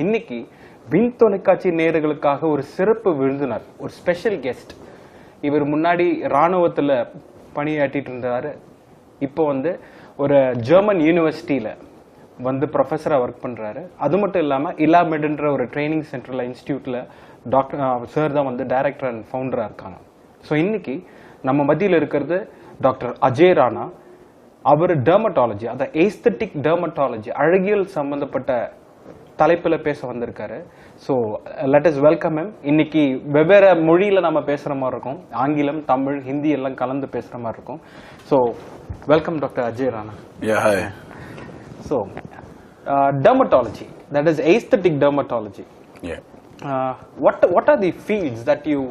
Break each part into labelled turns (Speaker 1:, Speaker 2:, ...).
Speaker 1: இன்னைக்கு வின் தொலைக்காட்சி நேயர்களுக்காக ஒரு சிறப்பு விருந்தினர், ஒரு ஸ்பெஷல் கெஸ்ட். இவர் முன்னாடி ராணுவத்துல பணியாற்றிட்டு இருந்தாரு. இப்போ ஒரு ஜெர்மன் யூனிவர்சிட்டியில ப்ரொஃபஸரா ஒர்க் பண்றாரு. அது மட்டும் இல்லாம இலாமெட்ன்ற ஒரு ட்ரைனிங் சென்டர்ல இன்ஸ்டிடியூட்ல டாக்டர் சார் தான் டைரக்டர் அண்ட் ஃபவுண்டரா இருக்காங்க. ஸோ இன்னைக்கு நம்ம மத்தியில் இருக்கிறது டாக்டர் அஜய் ராணா. அவர் டெர்மட்டாலஜி, அந்த ஏஸ்தட்டிக் டெர்மட்டாலஜி, அழகியல் சம்பந்தப்பட்ட தலைப்புல பேச வந்திருக்காரு. So let us welcome him. இன்னைக்கு வெவ்வேறு மொழியில நம்ம பேசுற மாதிரி இருக்கும். ஆங்கிலம், தமிழ், ஹிந்தி எல்லாம் கலந்து பேசுற மாதிரி இருக்கும். So welcome doctor Ajay Rana.
Speaker 2: Hi.
Speaker 1: So dermatology, that is aesthetic dermatology.
Speaker 2: Yeah.
Speaker 1: What are the fields that you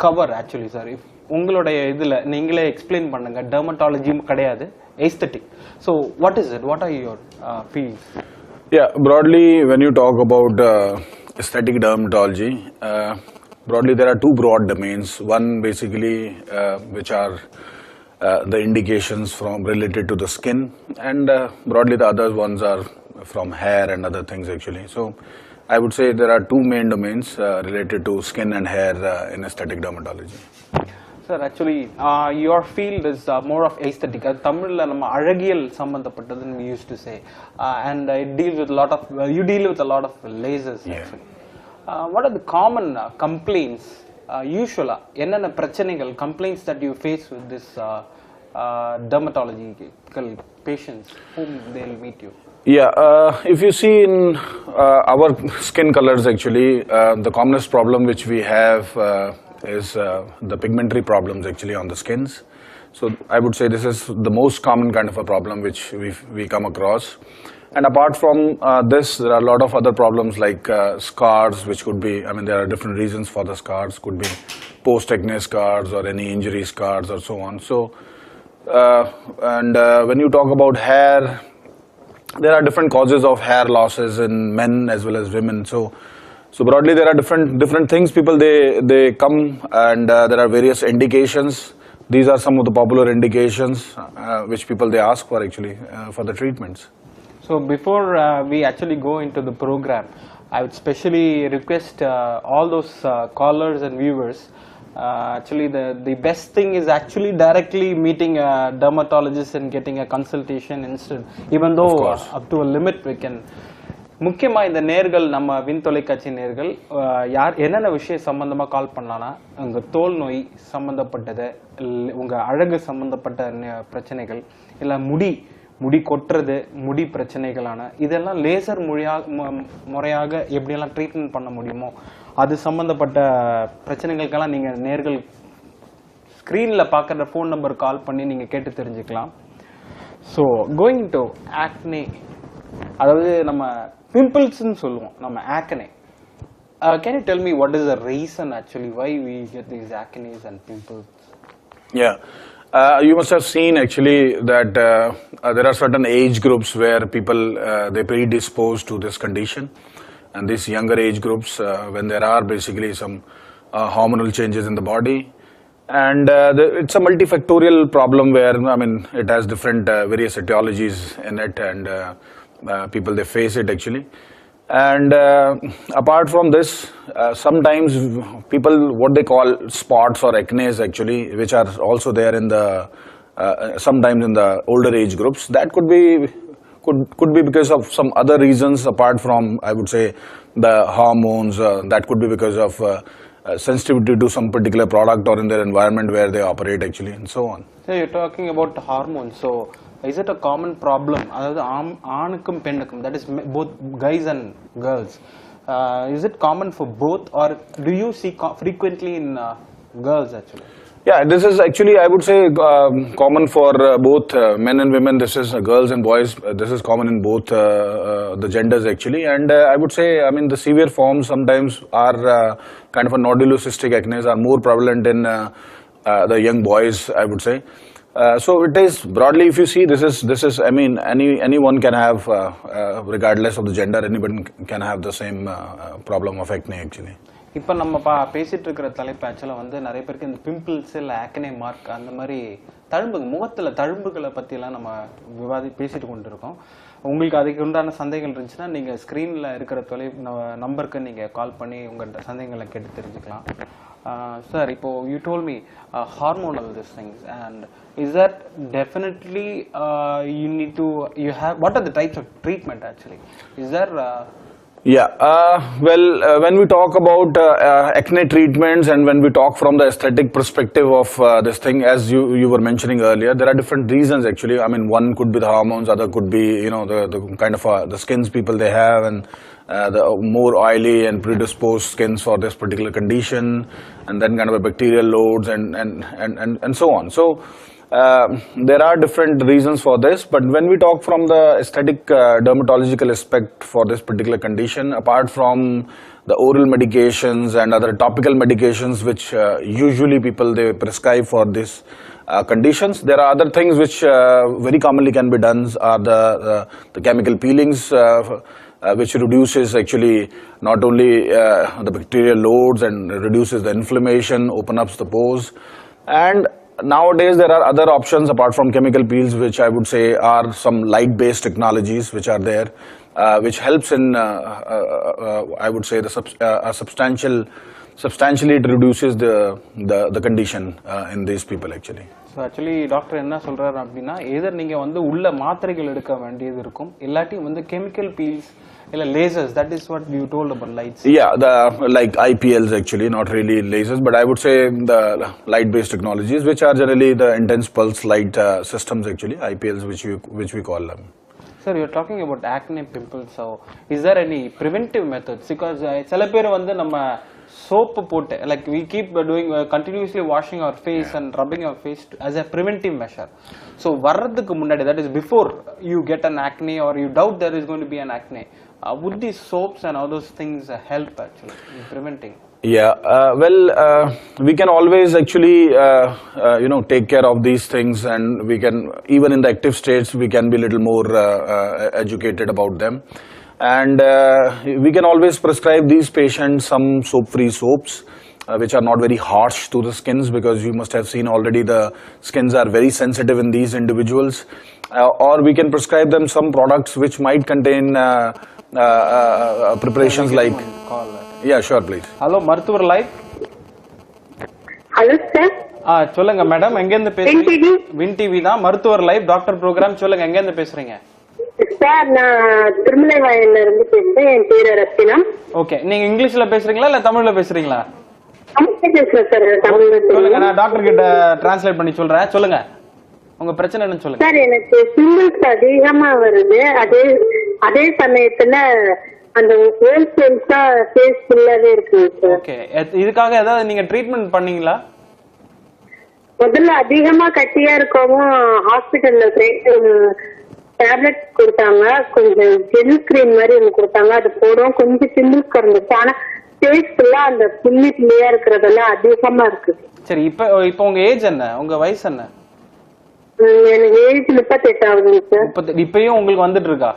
Speaker 1: cover actually, sir? If உங்களுடைய இதுல நீங்களே எக்ஸ்பிளைன் பண்ணுங்க. டெர்மட்டாலஜி கிடையாது, aesthetic. So what is it? What are your fields?
Speaker 2: Yeah, broadly when you talk about aesthetic dermatology, broadly there are two broad domains. One basically which are the indications from related to the skin, and broadly the other ones are from hair and other things actually. So I would say there are two main domains related to skin and hair in aesthetic dermatology.
Speaker 1: Sir, actually your field is more of aesthetic. தமிழ்ல நம்ம அழகியல் சம்பந்தப்பட்டதுன்னு we used to say, and it deals with a lot of you deal with a lot of lasers actually. What are the common complaints usually, என்னென்ன பிரச்சனைகள் complaints that you face with this dermatological patients whom they'll meet you?
Speaker 2: Yeah, if you see in our skin colors actually, the commonest problem which we have is the pigmentary problems actually on the skins. So I would say this is the most common kind of a problem which we come across. And apart from this, there are a lot of other problems like scars, which could be, I mean, there are different reasons for the scars, could be post-acne scars or any injury scars or so on. So, when you talk about hair, there are different causes of hair losses in men as well as women. So broadly there are different things. People they come and there are various indications. These are some of the popular indications which people they ask for actually for the treatments.
Speaker 1: So before we actually go into the program, I would specially request all those callers and viewers, actually the best thing is actually directly meeting a dermatologist and getting a consultation instead, even though up to a limit we can. முக்கியமா இந்த நேர்கள், நம்ம win தொலைக்காட்சி நேர்கள் யார் என்னென்ன விஷயம் சம்பந்தமா கால் பண்ணலாம்னா, உங்க தோல் நோய் சம்பந்தப்பட்டது, உங்க அழகு சம்பந்தப்பட்ட பிரச்சனைகள், இல்ல முடி கொட்டுறது, முடி பிரச்சனைகளான இதெல்லாம் லேசர் முறையாக எப்படியெல்லாம் ட்ரீட்மெண்ட் பண்ண முடியுமோ அது சம்பந்தப்பட்ட பிரச்சனைகளுக்கெல்லாம் நீங்க நேர்கள் ஸ்கிரீன்ல பார்க்குற ஃபோன் நம்பர் கால் பண்ணி நீங்க கேட்டு தெரிஞ்சுக்கலாம். ஸோ கோயிங் டு ஆக்னே, அதாவது நம்ம பிம்பிள்ஸ்ன்னு சொல்லுவோம், நம்ம acne. Can you tell me what is the reason actually why we get these acnes and pimples?
Speaker 2: Yeah. You must have seen actually that there are certain age groups where people they predisposed to this condition, and these younger age groups when there are basically some hormonal changes in the body, and it's a multifactorial problem where I mean it has different various etiologies in it, and people they face it actually. And apart from this, sometimes people what they call spots or acne actually, which are also there in the sometimes in the older age groups, that could be because of some other reasons apart from, I would say, the hormones. That could be because of sensitivity to some particular product or in their environment where they operate actually, and so on.
Speaker 1: So you're talking about hormones. So is it a common problem? அதாவது ஆணுக்கும் பெண்ணுக்கும், that is both guys and girls, is it common for both, or do you see frequently in girls actually?
Speaker 2: Yeah, this is actually, I would say, common for both men and women. This is girls and boys. This is common in both the genders actually. And I would say, I mean, the severe forms sometimes are kind of a nodulocystic acne are more prevalent in the young boys, I would say. So it is broadly, if you see, this is I mean, anyone can have, regardless of the gender, anyone can have the same problem of acne actually.
Speaker 1: இப்போ நம்ம பேசிட்டு இருக்கிற தலைப்பு ஆக்சுவலாக நிறைய பேருக்கு இந்த pimples இல்லை ஆக்னே மார்க் அந்த மாதிரி தழும்பு, முகத்தில் தழும்புகளை பற்றிலாம் நம்ம பேசிட்டு கொண்டு இருக்கோம். உங்களுக்கு அதுக்கு உண்டான சந்தேகங்கள் இருந்துச்சுன்னா நீங்கள் ஸ்க்ரீனில் இருக்கிற நம்பருக்கு நீங்கள் கால் பண்ணி உங்கள் சந்தேகங்களை கேட்டு தெரிஞ்சுக்கலாம். Sir, you told me hormonal these things, and is that definitely you have, what are the types of treatment actually? Is there
Speaker 2: when we talk about acne treatments and when we talk from the aesthetic perspective of this thing, as you were mentioning earlier, there are different reasons actually. I mean, one could be the hormones, other could be, you know, the kind of the skins people they have, and the more oily and predisposed skins for this particular condition, and then kind of a bacterial loads and so on. So there are different reasons for this, but when we talk from the aesthetic dermatological aspect for this particular condition, apart from the oral medications and other topical medications which usually people they prescribe for this conditions, there are other things which very commonly can be done, are the chemical peelings, which reduces actually not only the bacterial loads and reduces the inflammation, open up the pores. And nowadays there are other options apart from chemical peels, which I would say are some light-based technologies which are there, which helps in I would say substantially it reduces the condition in these people actually.
Speaker 1: So actually doctor என்ன சொல்றாரு அப்படின்னா, எதர் நீங்க வந்து உள்ள மாத்திரைகள் எடுக்க வேண்டியது இருக்கும், இல்லாட்டி வந்து chemical peels இல்ல lasers. That is what you told about lights.
Speaker 2: Yeah, the like IPLs actually, not really lasers, but I would say the light-based technologies, which are generally the intense pulse light systems actually, IPLs, which we call them.
Speaker 1: Sir, you're talking about acne pimples. So, is there any preventive methods? Because சில பேர் வந்து நம்ம soap போட்டு, like we keep doing continuously washing our face and rubbing our face as a preventive measure. So, வர்றதுக்கு முன்னாடி, that is before you get an acne or you doubt there is going to be an acne, would these soaps and all those things help actually in preventing?
Speaker 2: Yeah, we can always actually you know, take care of these things, and we can, even in the active states, we can be a little more educated about them, and we can always prescribe these patients some soap-free soaps which are not very harsh to the skins, because you must have seen already the skins are very sensitive in these individuals, or we can prescribe them some products which might contain preparations like
Speaker 1: call.
Speaker 2: Yeah, sure, please.
Speaker 1: Hello, மருத்துவர் life.
Speaker 3: Hello sir.
Speaker 1: சொல்லுங்க madam, எங்க இருந்து பேசுறீங்க? Win TV தான், மருத்துவர் life doctor program. சொல்லுங்க, எங்க இருந்து பேசுறீங்க?
Speaker 3: சார், நான் திருமலைவாயல்ல இருந்து பேசுறேன். என் பேரு ரத்தினம்.
Speaker 1: ஓகே, நீங்க இங்கிலீஷ்ல பேசுறீங்களா இல்ல தமிழ்ல பேசுறீங்களா?
Speaker 3: தமிழ்ல பேசுறேன் சார். தமிழ்ல
Speaker 1: சொல்லுங்க, நான் டாக்டர் கிட்ட டிரான்ஸ்லேட் பண்ணி சொல்றேன். சொல்லுங்க, உங்க பிரச்சனை என்னன்னு சொல்லுங்க.
Speaker 3: சார், எனக்கு பிம்பிள்ஸ் அதிகமா வருது. அதே சமயத்துல அந்த ஹோல்சேல்ஸா ஃபேஸ் ஃபுல்லாவே இருக்கு சார்.
Speaker 1: ஓகே, இதுக்காக ஏதாவது நீங்க ட்ரீட்மெண்ட் பண்ணீங்களா?
Speaker 3: முதல்ல அதிகமா கட்டியா இருக்கவும் ஹாஸ்பிட்டல்ல டேப்லெட் கொடுத்தாங்க, கொஞ்சம் ஜெல் கிரீம் மாதிரி ஒன்று கொடுத்தாங்க, அது போடும், கொஞ்சம் பிம்பிள்ஸ் குறைஞ்சிச்சு. ஆனா ஃபேஸ் ஃபுல்லா அந்த புள்ளி புள்ளியா இருக்கிறதெல்லாம் அதிகமா இருக்குது.
Speaker 1: சரி, இப்போ உங்க ஏஜ் என்ன, உங்க வயசு என்ன?
Speaker 3: எனக்கு ஏஜ் 38 ஆகுதுங்க சார்.
Speaker 1: 38. இப்பயும் உங்களுக்கு வந்துட்டு இருக்கா?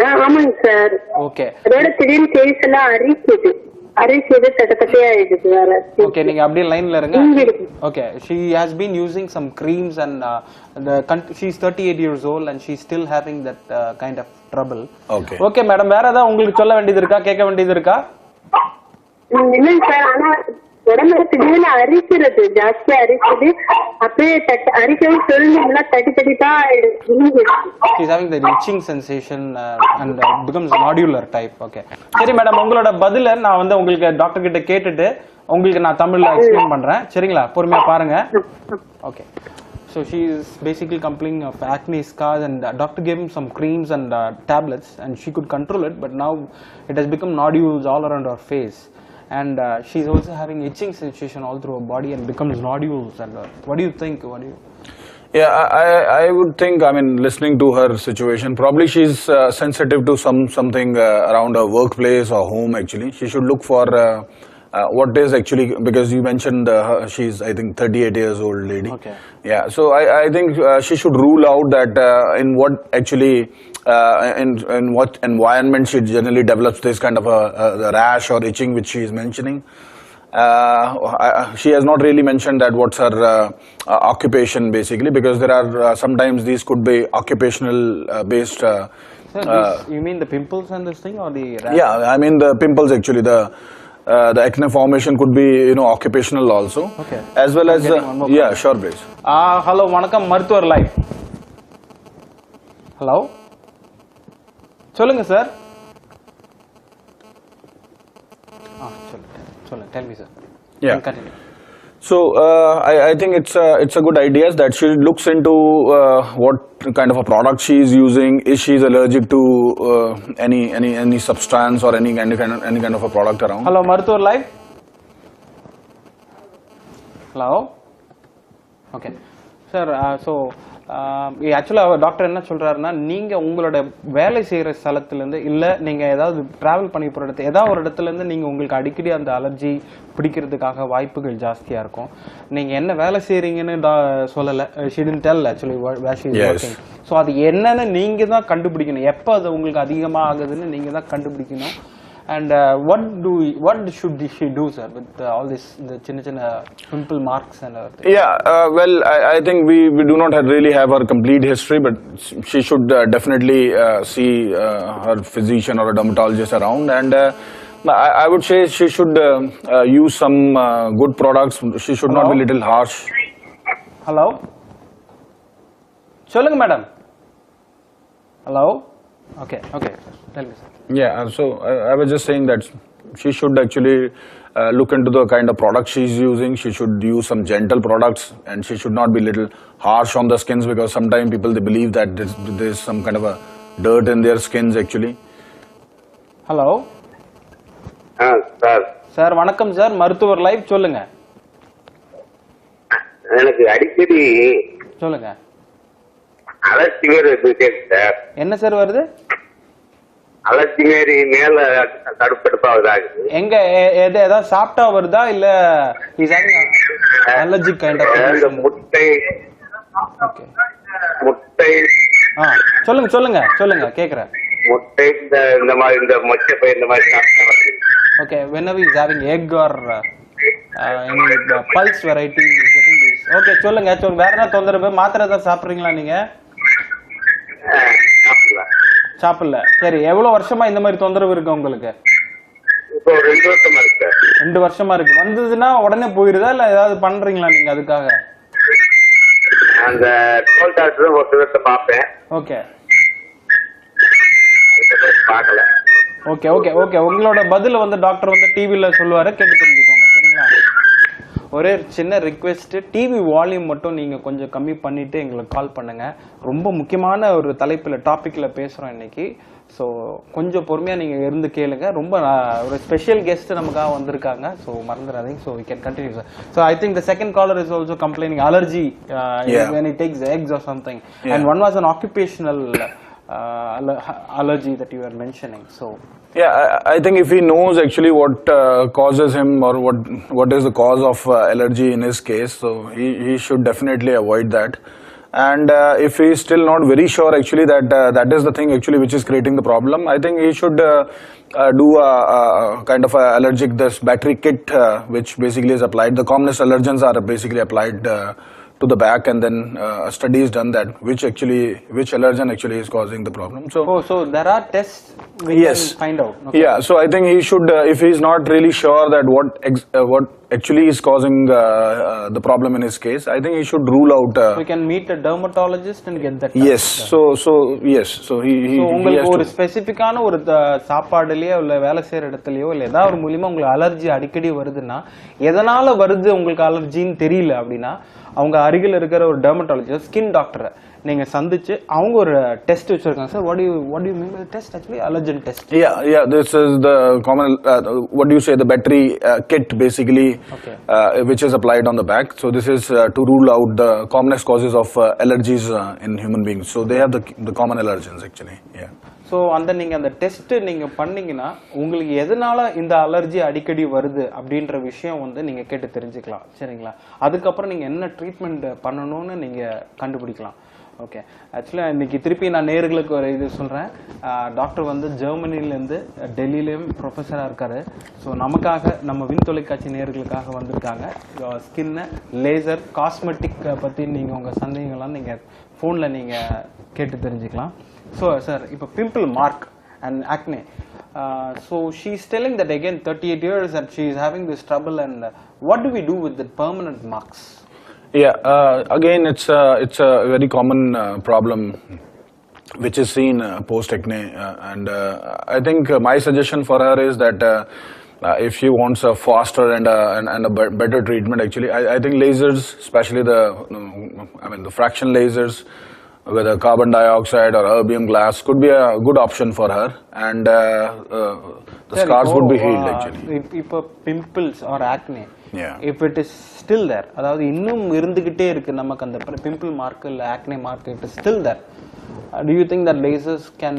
Speaker 3: ஆமாங்க சார்.
Speaker 1: ஓகே,
Speaker 3: அதோட திடீர்னு ஃபேஸ் எல்லாம் அரிக்குது, தட்டத்தட்டையா ஆயிடுது வேற.
Speaker 1: ஓகே, நீங்க அப்படியே லைன்ல இருங்க. Okay, she has been using some creams and she's 38 years old and she's still having that kind of trouble.
Speaker 2: Okay.
Speaker 1: Okay madam, வேற ஏதாவது உங்களுக்கு சொல்ல வேண்டியது இருக்கா, கேட்க வேண்டியது இருக்கா?
Speaker 3: இல்லைங்க சார், ஆனா உடம்புல திடீர்னு அரிக்கிறது, ஜாஸ்தியா அரிக்குது, அப்படியே அரிக்கவும் சொல்லுங்களா, தட்டி தான்
Speaker 1: She's having the itching sensation and becomes nodular type. Okay. சரி மேடம், உங்களோட பதில நான் வந்து உங்களுக்கு டாக்டர் கிட்ட கேட்டுட்டு உங்களுக்கு நான் தமிழ்ல எக்ஸ்பிளைன் பண்றேன். சரிங்களா, பொறுமையா பாருங்க. Okay. So she is basically complaining of acne scars, and doctor gave him some creams and tablets, and she could control it, but now it has become nodules all around her face. And she's also having itching sensation all through her body and becomes nodules. And what do you think?
Speaker 2: Yeah, I would think, I mean, listening to her situation, probably she's sensitive to something around her workplace or home actually. She should look for what is actually, because you mentioned she's, I think, 38 years old lady.
Speaker 1: Okay.
Speaker 2: Yeah, so I think she should rule out that in what actually, in what environment she generally develops this kind of a rash or itching which she is mentioning. She has not really mentioned that what's her occupation basically, because there are sometimes these could be occupational based.
Speaker 1: You mean the pimples and this thing, or the
Speaker 2: Yeah, I mean the pimples actually, the acne formation could be, you know, occupational also.
Speaker 1: Okay.
Speaker 2: As well as yeah, sure, please.
Speaker 1: Hello, வணக்கம் மருத்துவர் live. Hello. சொல்லுங்க sir. சொல்லுங்க. Tell me, sir.
Speaker 2: Yeah.
Speaker 1: Continue.
Speaker 2: So I think it's a good idea that she looks into what kind of a product she is using. Is she allergic to any substance or any kind of a product around?
Speaker 1: Hello, மருத்துவர் live. Hello. Okay. Sir, so ஆக்சுவலாக doctor என்ன சொல்றாருன்னா, நீங்க உங்களோட வேலை செய்யற ஸ்தலத்துல இருந்து இல்ல நீங்க ஏதாவது டிராவல் பண்ணி போற இடத்துல ஏதாவது ஒரு இடத்துல இருந்து நீங்க உங்களுக்கு அடிக்கடி அந்த அலர்ஜி பிடிக்கிறதுக்காக வாய்ப்புகள் ஜாஸ்தியா இருக்கும். நீங்க என்ன வேலை செய்யறீங்கன்னு சொல்லல, she didn't tell actually where she is working. So அது என்னன்னு நீங்க தான் கண்டுபிடிக்கணும். எப்போ அது உங்களுக்கு அதிகமா ஆகுதுன்னு நீங்க தான் கண்டுபிடிக்கணும். And what should she do, sir, with all this the chinna pimple marks and everything? Yeah,
Speaker 2: well, I think we do not really have her complete history, but she should definitely see her physician or a dermatologist around, and I would say she should use some good products. She should not be little harsh.
Speaker 1: Hello. Solunga madam. Hello. Okay. Tell me, sir.
Speaker 2: Yeah, so I was just saying that she should actually look into the kind of products she's using. She should use some gentle products, and she should not be little harsh on the skins, because sometimes people they believe that there's some kind of a dirt in their skins actually.
Speaker 1: Hello. Sir, வணக்கம் sir, மருத்துவர் live, சொல்லுங்க.
Speaker 4: எனக்கு அடிக்கடி
Speaker 1: சொல்லுங்க.
Speaker 4: Allergy வருது sir.
Speaker 1: என்ன sir வருது?
Speaker 4: Allergy மாரி மேல தடுப்பெடுப்பா வருது.
Speaker 1: எங்க ஏதாவது சாப்பிட்டா வருதா இல்ல அலர்ஜிக் கைண்ட் ஆஃப்?
Speaker 4: முட்டை.
Speaker 1: ஓகே.
Speaker 4: முட்டை.
Speaker 1: சொல்லுங்க கேக்குறேன்.
Speaker 4: முட்டை இந்த மாதிரி இந்த மொச்சை இந்த மாதிரி சாப்பிட்டா வருது.
Speaker 1: Okay, whenever he is having egg or any pulse variety getting this. Okay, சொல்லுங்க. வேற என்ன தொந்தரவு? மாத்திரை தான் சாப்பிடுறீங்களா நீங்க? சாப்பிடல. சரி, எவ்வளவு வருஷமா இந்த மாதிரி தொந்தரவு இருக்கு உங்களுக்கு?
Speaker 4: இப்போ 2 வருஷமா இருக்கு.
Speaker 1: 2 வருஷமா இருக்கு. வந்ததுன்னா உடனே போயிருதா இல்ல ஏதாவது பண்றீங்களா நீங்க அதுக்காக?
Speaker 4: அந்த டோல் டாக்டர் ஒரு தடவை பாப்பேன்.
Speaker 1: ஓகே.
Speaker 4: பார்க்கல.
Speaker 1: ஓகே. உங்களோட பதில வந்து டாக்டர் வந்து டிவில சொல்லுவாரு, கேட்டு தெரிஞ்சுக்கோங்க. சரிங்களா? ஒரே சின்ன ரிக்வெஸ்ட், டிவி வால்யூம் மட்டும் நீங்க கொஞ்சம் கம்மி பண்ணிட்டு எங்களுக்கு கால் பண்ணுங்க. ரொம்ப முக்கியமான ஒரு தலைப்புல டாபிக்ல பேசுறோம் இன்னைக்கு. ஸோ கொஞ்சம் பொறுமையா நீங்க இருந்து கேளுங்க. ரொம்ப ஒரு ஸ்பெஷல் கெஸ்ட் நமக்காக வந்திருக்காங்க. ஸோ மறந்துடாதீங்க. So we can continue, sir. So I think the second caller is also complaining allergy when he takes eggs or something. And one was an occupational allergy that you were mentioning. So
Speaker 2: yeah, I think if he knows actually what causes him, or what is the cause of allergy in his case, so he should definitely avoid that. And if he is still not very sure actually that is the thing actually which is creating the problem, I think he should do a kind of a allergic this battery kit which basically is applied. The commonest allergens are basically applied to the back, and then a study is done that which allergen actually is causing the problem.
Speaker 1: So there are tests we can find out. Okay.
Speaker 2: Yeah, so I think he should if he is not really sure that what actually is causing the problem in his case, I think he should rule out.
Speaker 1: We can meet a dermatologist and get that.
Speaker 2: Yes, so he
Speaker 1: உங்களுக்கு ஒரு ஸ்பெசிபிக்கான ஒரு சாப்பாடுலயோ இல்ல வேலை செய்யற இடத்துலயோ இல்ல ஏதாவது ஒரு மூலமா உங்களுக்கு அலர்ஜி அடிக்கடி வருதுன்னா, எதனால வருது உங்களுக்கு அலர்ஜின்னு தெரியல அப்படின்னா, அவங்க அருகில் இருக்கிற ஒரு டெர்மட்டாலஜிஸ்ட், ஸ்கின் டாக்டரை நீங்க சந்திச்சு அவங்க ஒரு டெஸ்ட் வச்சிருக்காங்க. Sir, what do you mean by the test? Actually allergen test.
Speaker 2: Yeah, this is the common what do you say, the battery kit basically, which is applied on the back. So this is to rule out the commonest causes of allergies in human beings. So they have the common allergens actually. Yeah.
Speaker 1: So நீங்கள் அந்த test நீங்கள் பண்ணீங்கன்னா உங்களுக்கு எதனால இந்த allergy அடிக்கடி வருது அப்படின்ற விஷயம் வந்து நீங்கள் கேட்டு தெரிஞ்சுக்கலாம். சரிங்களா? அதுக்கப்புறம் நீங்கள் என்ன ட்ரீட்மெண்ட் பண்ணணும்னு நீங்கள் கண்டுபிடிக்கலாம். ஓகே, ஆக்சுவலாக இன்னைக்கு திருப்பி நான் நேர்களுக்கு ஒரு இது சொல்கிறேன். டாக்டர் வந்து ஜெர்மனிலேருந்து டெல்லியிலையும் ப்ரொஃபஸராக இருக்காரு. ஸோ நமக்காக நம்ம விண் தொலைக்காட்சி நேர்களுக்காக வந்திருக்காங்க. ஸ்கின்னு, லேசர், காஸ்மெட்டிக் பற்றி நீங்கள் உங்கள் சந்தேகங்கள்லாம் நீங்கள் ஃபோனில் நீங்கள் கேட்டு தெரிஞ்சுக்கலாம். ஸோ சார், இப்போ pimple mark and acne. So she's telling that again 38 years that she is having this trouble, and what do we do with the permanent marks?
Speaker 2: Yeah, again it's a very common problem which is seen post acne, and I think my suggestion for her is that if she wants a faster and a better treatment, actually I think lasers, especially the fraction lasers, whether carbon dioxide or erbium glass, could be a good option for her, and the scars would be healed actually.
Speaker 1: If pimples or acne,
Speaker 2: yeah,
Speaker 1: if it is still there, அதாவது இன்னும் இருந்துகிட்டே இருக்கு நமக்கு அந்த pimple mark இல்ல acne mark, it is still there, do you think that lasers can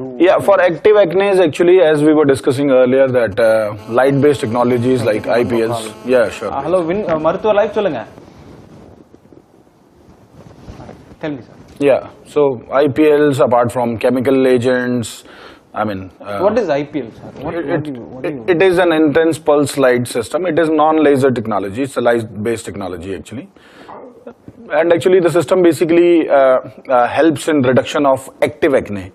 Speaker 1: do?
Speaker 2: Yeah, for active acne, actually, as we were discussing earlier, that light based technologies like IPLs. Yeah, sure.
Speaker 1: Hello, மருத்துவ life சொல்லுங்க. Tell me, sir.
Speaker 2: Yeah, so IPLs, apart from chemical agents, I mean,
Speaker 1: what is IPL, sir? What do you
Speaker 2: it is an intense pulse light system. It is non-laser technology. It's a light-based technology actually, and actually the system basically helps in reduction of active acne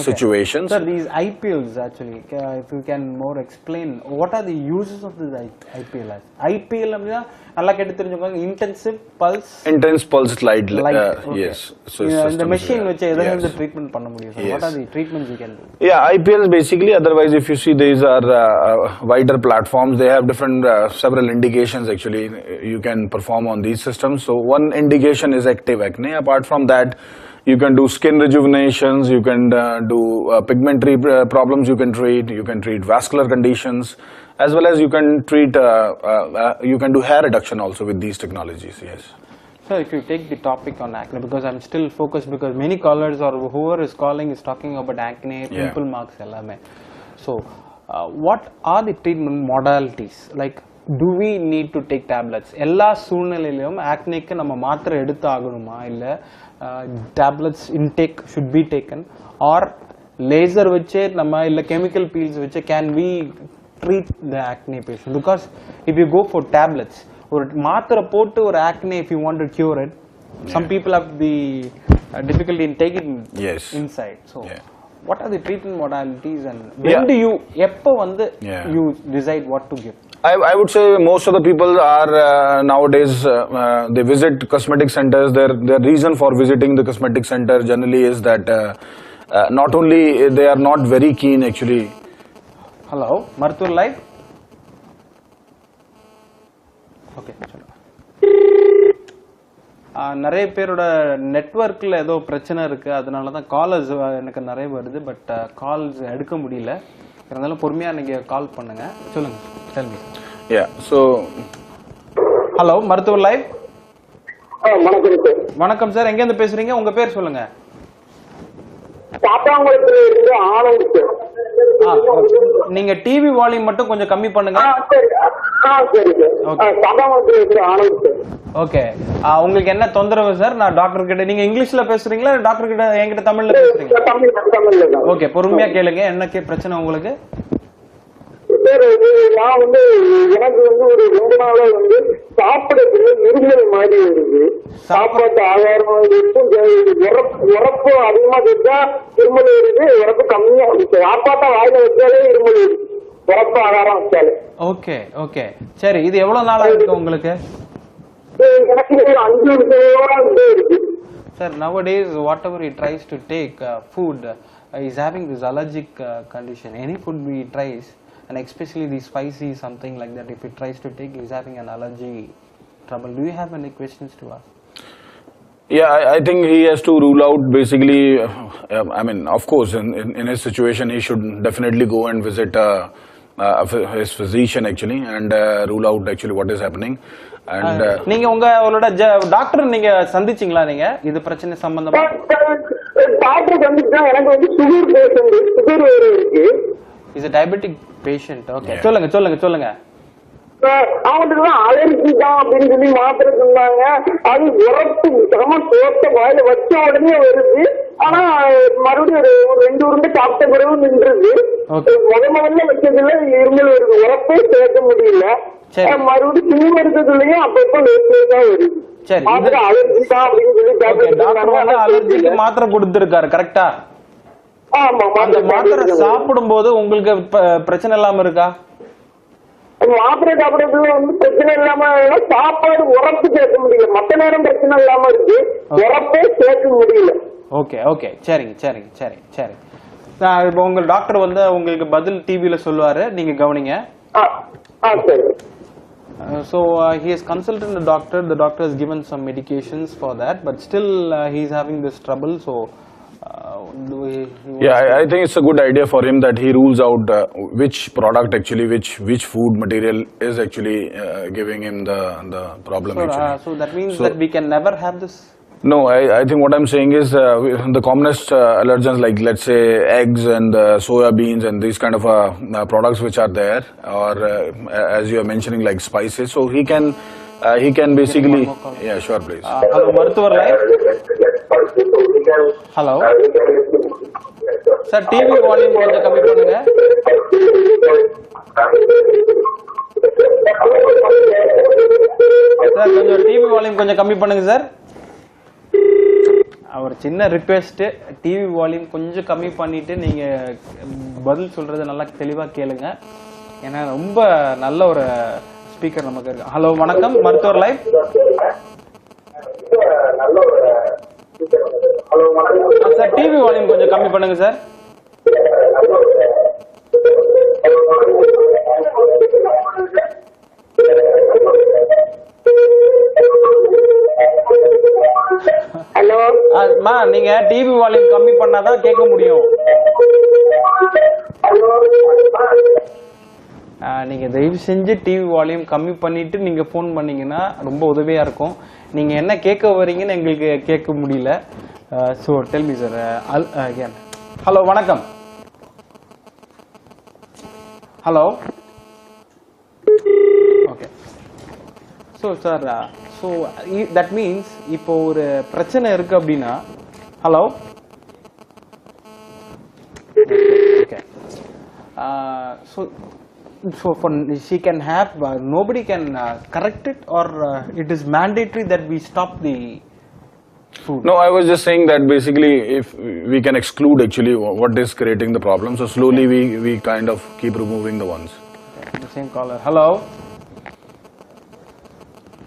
Speaker 2: situations.
Speaker 1: Sir, these IPLs actually, if you can more explain, what are the uses of this IPL? IPL அப்படினா நல்லா கேட்டு தெரிஞ்சுக்கோங்க. intense pulse light.
Speaker 2: Okay. Yes.
Speaker 1: So இந்த machine வச்சு எதாவது treatment பண்ண முடியும். So what are the treatments you can do?
Speaker 2: Yeah, IPLs basically, otherwise if you see, these are wider platforms. They have different several indications actually you can perform on these systems. So one indication is active acne. Apart from that, you can do skin rejuvenations, you can do pigmentary problems you can treat vascular conditions, as well as you can treat, you can do hair reduction also with these technologies, yes.
Speaker 1: So if you take the topic on acne, because I'm still focused, because many callers or whoever is calling is talking about acne, pimple marks, ellame. So what are the treatment modalities? Like, do we need to take tablets? எல்லா சூழ்நிலையிலும் acneக்கு நம்ம மாத்திரை எடுத்து ஆகணுமா, இல்ல tablets intake should be taken, or laser வச்சே நம்ம இல்ல chemical peels வச்சே can we treat the acne patient? Because if you go for tablets, ஒரு மாத்திரை போட்டு ஒரு acne, if you want to cure it, some people have the difficulty in taking inside. So what are the treatment modalities, and when do you எப்ப வந்து you decide what to give?
Speaker 2: I would say most of the people are nowadays they visit cosmetic centers. Their reason for visiting the cosmetic center generally is that not only they are not very keen actually.
Speaker 1: Hello, மருத்துவ life. Okay, நிறைய பேரோட நெட்வொர்க்கில் ஏதோ பிரச்சனை இருக்குது, அதனால தான் callers எனக்கு நிறைய வருது. பட் கால்ஸ் எடுக்க முடியல. இருந்தாலும் பொறுமையாக நீங்கள் கால் பண்ணுங்க. சொல்லுங்கள், tell me.
Speaker 2: Yeah, so
Speaker 1: hello, மருத்துவ லைவ்.
Speaker 3: வணக்கம் சார்.
Speaker 1: வணக்கம் சார், எங்கேருந்து பேசுறீங்க? உங்க பேர் சொல்லுங்க.
Speaker 3: சாத்தாங்குளத்துல இருந்து ஆனந்த் சார்.
Speaker 1: நீங்க டிவி வால்யூம் மட்டும் கொஞ்சம் கம்மி பண்ணுங்க. ஓகே, உங்களுக்கு என்ன தொந்தரவு சார்? நான் டாக்டர் கிட்ட, நீங்க இங்கிலீஷ்ல பேசுறீங்களா டாக்டர் கிட்ட என்கிட்ட தமிழ்ல பேசுறீங்களா? ஓகே, பொறுமையா கேளுங்க. என்ன பிரச்சனை உங்களுக்கு?
Speaker 3: நான் எனக்கு ஒரு 2 நாளா சாப்பிடறதுல இருமல் மாதிரி வருது. சாப்பாட்டு ஆகாரம் உரப்பு அதிகமா வச்சா இருமல் வருது, உரப்பு கம்மியா இருக்கு. சாப்பாட்டை வாயில வச்சாலே இருமல் வருது, உரப்பு ஆகாரம் வச்சாலே.
Speaker 1: ஓகே ஓகே, சரி. இது எவ்வளவு நாளா இருக்கு உங்களுக்கு?
Speaker 3: எனக்கு ஒரு 5 வருஷமா இருக்கு.
Speaker 1: Sir, nowadays whatever he tries to take food is having this allergic condition. Any food we tries, and especially the spicy something like that, if he tries to take, he's having an allergy trouble. Do you have any questions to ask?
Speaker 2: Yeah, I think he has to rule out basically, I mean, of course, in his situation, he should definitely go and visit his physician actually, and rule out actually what is happening. And
Speaker 1: நீங்க உங்களோட doctor நீங்க சந்திச்சீங்களா? நீங்க இது பிரச்சனை சம்பந்தமா
Speaker 3: doctor சந்திச்சா எனக்கு sugar patient, sugar இருக்கு.
Speaker 1: Is a diabetic patient. Okay, சொல்லுங்க சொல்லுங்க சொல்லுங்க.
Speaker 3: அவங்களுக்கு அலர்ஜி தான் அப்படின்னு சொல்லி மாத்திரை சொன்னாங்க. அது உரப்பு போட்ட வாயில வச்ச உடனே வருது. ஆனா மறுபடியும் ஒரு 2 உருண்டை சாப்பிட்ட பிறகு நின்றுது. முதல்ல வச்சதுல இருமல் வருது, உரப்பே சேர்க்க முடியல. மறுபடியும் தூங்க இருக்கிறதுலயும் அப்பப்போ தான் வருது. மாத்திரை அலர்ஜி தான் அப்படின்னு சொல்லி
Speaker 1: அலர்ஜிக்கு மாத்திரை கொடுத்திருக்காரு கரெக்டா? அந்த மாத்திரை சாப்பிடும் போது உங்களுக்கு பிரச்சனை இல்லாம இருக்கா?
Speaker 3: மாத்திரை சாப்பிடுறது பிரச்சனை இல்லாம, சாப்பாடு உரப்பு சேர்க்க முடியல. மத்த நேரம் பிரச்சனை இல்லாம இருக்கு, உரப்பே சேர்க்க முடியல.
Speaker 1: ஓகே ஓகே, சரிங்க சரிங்க சரி சரி. இப்போ உங்க டாக்டர் உங்களுக்கு பதில் டிவில சொல்லுவாரு, நீங்க கவனிங்க.
Speaker 3: சரி.
Speaker 2: So he has consulted the doctor. The doctor has given some medications for that, but still he is having this trouble. So I think it's a good idea for him that he rules out which product actually, which food material is actually giving him the problem.
Speaker 1: So that means that we can never have this.
Speaker 2: No, I think what I'm saying is the commonest allergens, like let's say eggs and soya beans and these kind of products which are there, or as you are mentioning, like spices. So he can basically, yeah, sure, please.
Speaker 1: Hello, Marthuvar Live. Hello. Sir, TV volume கொஞ்சம் கம்மி பண்ணுங்க. Sir கொஞ்சம் TV volume கொஞ்சம் கம்மி பண்ணுங்க sir. ஒரு சின்ன request, TV volume கொஞ்சம் கம்மி பண்ணிட்டு நீங்க பதில் சொல்றதை நல்லா தெளிவா கேளுங்க. ஏன்னா ரொம்ப நல்ல ஒரு ஸ்பீக்கர் நமக்கு இருக்கு. ஹலோ வணக்கம், மருத்துவர் லைவ். சார் டிவி வால்யூம் கொஞ்சம் கம்மி பண்ணுங்க சார்.
Speaker 3: ஹலோ
Speaker 1: அம்மா, நீங்க டிவி வால்யூம் கம்மி பண்ணாதான் கேட்க முடியும். நீங்க தயவு செஞ்சு டிவி வால்யூம் கம்மி பண்ணிட்டு நீங்க போன் பண்ணீங்கன்னா ரொம்ப உதவியா இருக்கும். நீங்க என்ன கேட்க வரீங்கன்னு எங்களுக்கு கேட்க முடியல. So tell me sir again. Hello வணக்கம். Hello. Okay. So sir, so that means இப்போ ஒரு பிரச்சனை இருக்கு அப்படின்னா, hello, okay, so for she can have nobody can correct it, or it is mandatory that we stop the food?
Speaker 2: No, I was just saying that basically if we can exclude actually what is creating the problem, so slowly we kind of keep removing the ones.
Speaker 1: Okay, the same caller. Hello,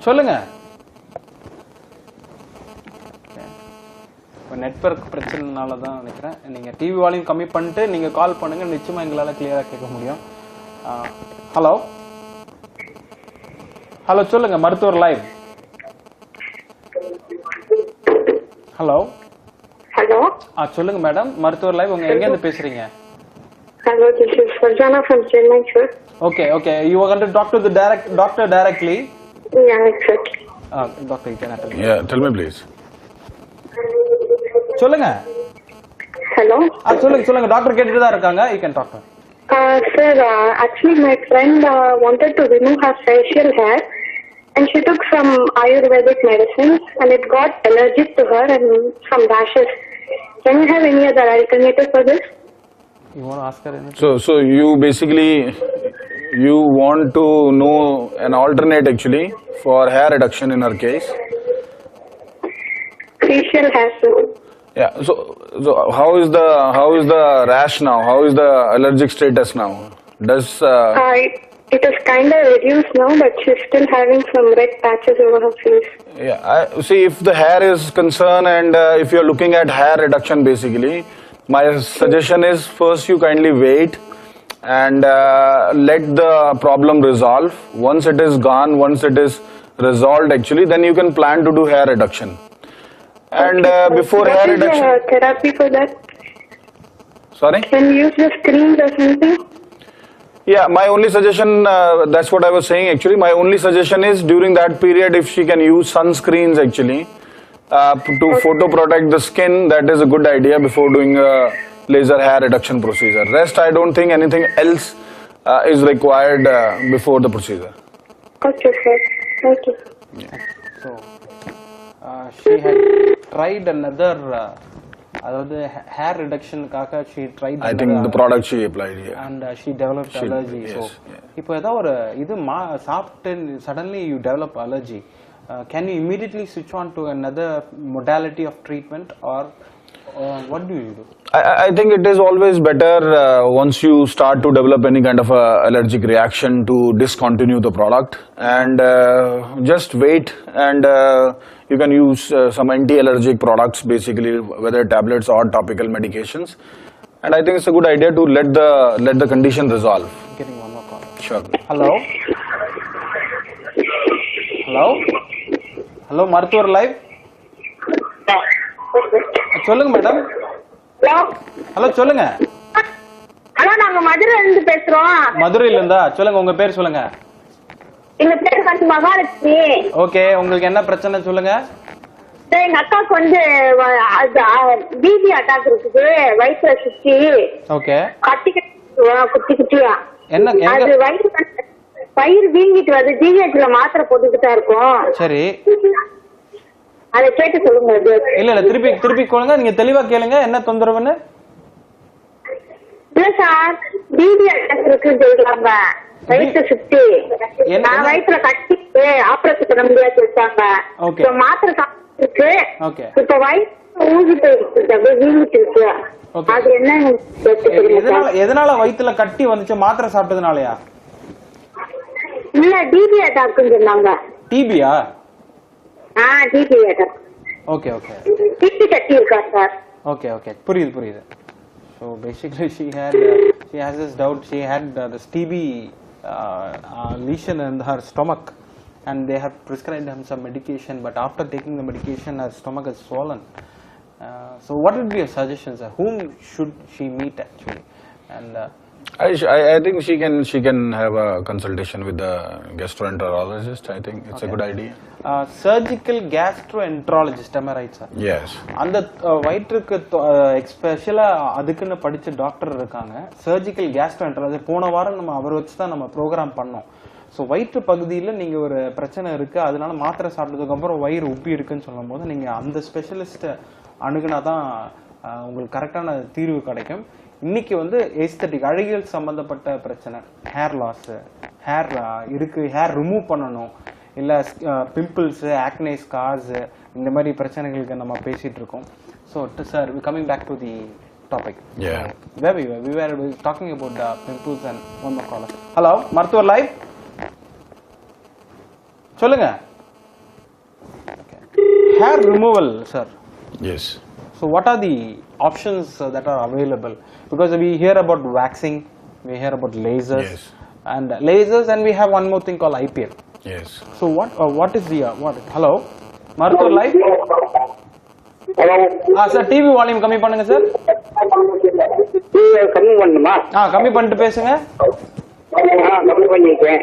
Speaker 1: சொல்லுங்க. Network பிரச்சனைனால தான் நினைக்கிறேன். நீங்கள் TV volume கம்மி பண்ணிட்டு நீங்கள் கால் பண்ணுங்கள், நிச்சயமாக எங்களால் கிளியராக கேட்க முடியும். ஹலோ ஹலோ, சொல்லுங்க மருத்துவர் லைவ். Hello
Speaker 3: hello.
Speaker 1: சொல்லுங்க மேடம், மருத்துவர் லைவ். உங்க எங்கேருந்து பேசுறீங்க?
Speaker 3: Hello, this is Farjana from Chennai, sir.
Speaker 1: Okay, okay. You are going to talk to the doctor directly?
Speaker 3: Yeah, exactly.
Speaker 1: Doctor, you can attend.
Speaker 2: Yeah, tell me please.
Speaker 1: சொல்லுங்க.
Speaker 3: Hello.
Speaker 1: சொல்லுங்க. Doctor கேட்டுட்டு தான் இருக்காங்க. You can talk to her.
Speaker 3: Sir, actually my friend wanted to remove her facial hair and she took some Ayurvedic medicines and it got allergic to her and some rashes. Can you have any other alternative for this?
Speaker 1: You want to ask her anything?
Speaker 2: So you basically you want to know an alternate actually for hair reduction in her case.
Speaker 3: Facial hair, sir.
Speaker 2: Yeah. So how is the rash now? How is the allergic status now? Does
Speaker 3: it is kind of reduced now, but she's still having some red patches over her face.
Speaker 2: Yeah. See, if the hair is concerned and if you're looking at hair reduction, basically, my suggestion is first you kindly wait and let the problem resolve. Once it is gone, once it is resolved, actually, then you can plan to do hair reduction. And before hair reduction,
Speaker 3: what is the therapy for that?
Speaker 2: Sorry?
Speaker 3: Can you use the creams or something?
Speaker 2: Yeah, my only suggestion, that's what I was saying actually, my only suggestion is during that period if she can use sunscreens actually to photo protect the skin, that is a good idea before doing a laser hair reduction procedure. Rest, I don't think anything else is required before the procedure.
Speaker 3: Okay, sir. Thank you.
Speaker 1: So she had tried another அதாவது hair reduction காக she tried
Speaker 2: I think the product she applied here.
Speaker 1: and she developed allergy.
Speaker 2: Yes,
Speaker 1: So
Speaker 2: yeah.
Speaker 1: இப்போ ஏதோ ஒரு இது சாப்பிட்டு suddenly you develop allergy. Can you immediately switch on to another modality of treatment or what do you do?
Speaker 2: I think it is always better once you start to develop any kind of allergic reaction to discontinue the product and just wait and you can use some anti-allergic products, basically whether tablets or topical medications. And I think it's a good idea to let the condition resolve.
Speaker 1: Getting one more call.
Speaker 2: Sure.
Speaker 1: Hello. Hello. Hello, மருத்துவர் live. சொல்லுங்க madam.
Speaker 3: Hello.
Speaker 1: Hello சொல்லுங்க.
Speaker 3: Hello, நாங்க மதுரையில இருந்து பேசுறோம்.
Speaker 1: மதுரையில இருந்தா சொல்லுங்க, உங்க பேர் சொல்லுங்க.
Speaker 3: எங்க பேர் வந்து மகாலட்சுமி.
Speaker 1: ஓகே, உங்களுக்கு என்ன பிரச்சனை சொல்லுங்க.
Speaker 3: எங்க அக்காவுக்கு வந்து பிபி அட்டாக் இருக்குது, வயிற்றுல சுத்தி.
Speaker 1: ஓகே.
Speaker 3: கட்டி குட்டி குட்டியா.
Speaker 1: என்ன
Speaker 3: அது வயிறு வீங்கிட்டு வந்து ஜிஹெச்ல மாத்திரை போட்டுக்கிட்டா இருக்கும்.
Speaker 1: சரி.
Speaker 3: அதை கேட்டு சொல்லுங்க.
Speaker 1: இல்ல திருப்பி சொல்லுங்க, நீங்க தெளிவா கேளுங்க என்ன தொந்தரவுன்னு.
Speaker 3: இல்ல சார், பிபி அட்டாக் இருக்குன்னு சொல்றாங்க, வயிற்று சுத்தி. நான் வயிற்றுல கட்டி ஆபரேஷன் பண்ண முடியாது வச்சாங்க. மாத்திரை சாப்பிட்டு இப்ப வயிற்று ஊகிட்டு இருக்கு, வீங்கிட்டு இருக்கு. அது என்ன
Speaker 1: எதனால வயிற்றுல கட்டி வந்துச்சு? மாத்திரை சாப்பிட்டதுனாலயா?
Speaker 3: இல்ல, டிபி அட்டாக்னு சொன்னாங்க.
Speaker 1: டிபியா?
Speaker 3: TB attack.
Speaker 1: Okay okay.
Speaker 3: TB கட்டி இருக்கா சார்?
Speaker 1: ஓகே ஓகே, புரியுது. So basically she has this doubt. She had this TB lesion in her stomach and they have prescribed him some medication, but after taking the medication her stomach is swollen. So what would be your suggestions? Whom should she meet actually? And
Speaker 2: I think she can have a consultation with the gastroenterologist. I think it's a good idea.
Speaker 1: Surgical gastroenterologist, am I right, sir?
Speaker 2: Yes.
Speaker 1: அந்த வயிற்றுக்கு எக்ஸ்பெஷலா அதுக்குன்னு படிச்ச doctor இருக்காங்க, surgical கேஸ்ட்ரோஎன்டராலஜிஸ்ட். போன வாரம் நம்ம அவர் வச்சு தான் நம்ம ப்ரோக்ராம் பண்ணோம். ஸோ வயிற்று பகுதியில் நீங்க ஒரு பிரச்சனை இருக்கு, அதனால மாத்திரை சாப்பிட்டதுக்கு அப்புறம் வயிறு உப்பி இருக்குன்னு சொல்லும் போது நீங்க அந்த ஸ்பெஷலிஸ்ட்டை அணுகுனா தான் உங்களுக்கு கரெக்டான தீர்வு கிடைக்கும். இன்னைக்கு வந்து எஸ்தட்டிக் அழகியல் சம்பந்தப்பட்ட பிரச்சனை, ஹேர் லாஸ், ஹேர் ரிமூவ் பண்ணணும், இல்ல பிம்பிள்ஸ், ஆக்னே ஸ்கார்ஸ், இந்த மாதிரி பிரச்சனைகளுக்கு நம்ம பேசிட்டு இருக்கோம். So sir, coming back to the topic. we were talking about the pimples and one more caller. Hello, மருத்துவர் லைவ், சொல்லுங்க. Hair removal sir.
Speaker 2: Yes.
Speaker 1: So what are the options that are available? Because we hear about waxing, we hear about lasers,
Speaker 2: yes,
Speaker 1: and we have one more thing called IPL.
Speaker 2: Yes.
Speaker 1: So what is the hello, மருத்துவர் live. Sir, TV volume கம்மி பண்ணுங்க sir.
Speaker 3: கம்மி பண்ணுமா?
Speaker 1: கம்மி பண்ணிட்டு பேசுங்க.
Speaker 3: கம்மி பண்ணிட்டேன்.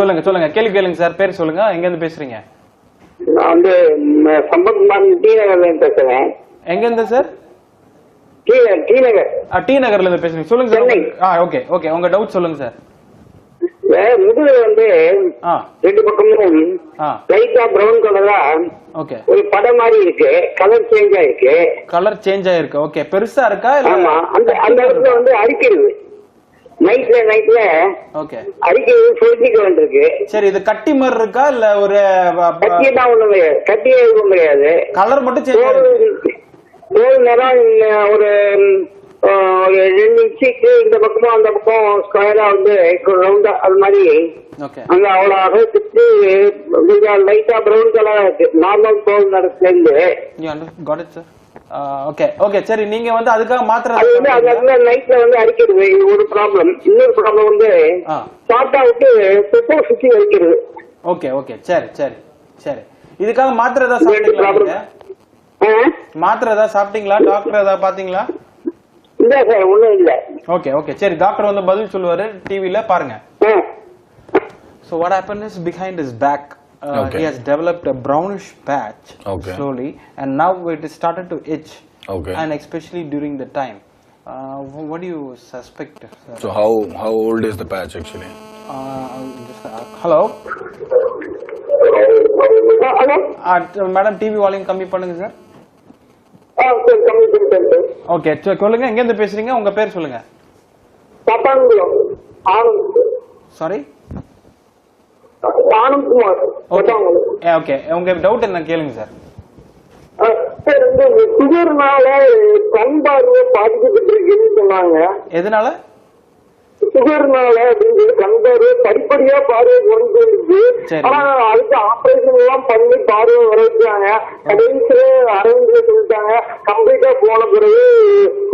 Speaker 1: சொல்லுங்க, கேளுங்க சார். பேர் சொல்லுங்க, எங்க இருந்து பேசுறீங்க?
Speaker 3: நான் வந்து சம்பத்குமார், டி நகர்ல இருந்து பேசுறேன்.
Speaker 1: எங்க இருந்து சார்?
Speaker 3: டி நகர்.
Speaker 1: டி நகர்ல இருந்து பேசுறீங்க, சொல்லுங்க சார். ஓகே, உங்க டவுட் சொல்லுங்க சார்.
Speaker 3: முதுகுல வந்து ரெண்டு பக்கமும் லைட்டா பிரவுன் கலரா ஒரு படம் மாதிரி இருக்கு, கலர் சேஞ்ச் ஆயிருக்கு. ஓகே, பெருசா இருக்கா? ஆமா, அந்த இடத்துல வந்து அரிக்கிறது, நைட்ல அரிக்கிறது, சொல்லிக்க வேண்டியிருக்கு.
Speaker 1: சரி, இது கட்டி மாதிரி இருக்கா இல்ல ஒரு
Speaker 3: கட்டியதான் ஒண்ணும் கிடையாது, கட்டியே இருக்க முடியாது.
Speaker 1: கலர் மட்டும் சேஞ்ச்.
Speaker 3: நேரம் ஒரு 2 இன்ச்சுக்கு இந்த பக்கமும் அந்த பக்கம் ஸ்கொயரா வந்து ரவுண்டா அது மாதிரி அங்க அவ்வளவு அகத்துக்கு கொஞ்சம் லைட்டா பிரவுன் கலரா இருக்கு. நார்மல் ப்ரௌன் நடக்குது.
Speaker 1: ஓகே சரி, நீங்க வந்து அதுக்காக மாத்திரை
Speaker 3: அது நைட்ல வந்து அரிக்கிறது ஒரு ப்ராப்ளம். இன்னொரு ப்ராப்ளம் வந்து ஷார்ட்டா விட்டு பெப்போ சுத்தி அரிக்கிறது.
Speaker 1: ஓகே சரி, இதுக்காக மாத்திரை ஏதாவது சாப்பிட்டீங்களா? மாத்திரை ஏதாவது சாப்பிட்டீங்களா? டாக்டர் ஏதாவது பாத்தீங்களா?
Speaker 3: இல்ல சார், ஒண்ணும் இல்ல.
Speaker 1: ஓகே சரி, டாக்டர் வந்து பதில் சொல்லுவாரு, டிவில பாருங்க. So what happened is behind his back he has developed a brownish patch slowly, and now it is started to itch, and especially during the time. What do you suspect, sir?
Speaker 2: So how old is the patch actually?
Speaker 1: Hello
Speaker 3: hello
Speaker 1: madam, TV volume கம்மி பண்ணுங்க sir.
Speaker 3: சரி கம்மி பண்ணிட்டேன் sir.
Speaker 1: Okay, சொல்லுங்க, எங்க இருந்து பேசுறீங்க, உங்க பேர் சொல்லுங்க.
Speaker 3: பாப்பாங்குளம் ஆனந்த்.
Speaker 1: சாரி,
Speaker 3: ஆனந்த்குமார்.
Speaker 1: ஓகே, உங்க டவுட் என்ன கேளுங்க சார்.
Speaker 3: சார் இந்த சுகர்னால கண் பார்வை பாதிக்கப்பட்டு இருக்குன்னு சொன்னாங்க.
Speaker 1: எதனால?
Speaker 3: சுகர்னால அப்படின்னு கண் பார்வை படிப்படியா பார்வை குறைஞ்சு வந்துச்சு.
Speaker 1: சரி.
Speaker 3: ஆனா அதுக்கு ஆபரேஷன் எல்லாம் பண்ணி பார்வை வர வச்சாங்க. கடைசியில அரவிந்த்ல சொல்லிட்டாங்க கம்ப்ளீட்டா போன பிறகு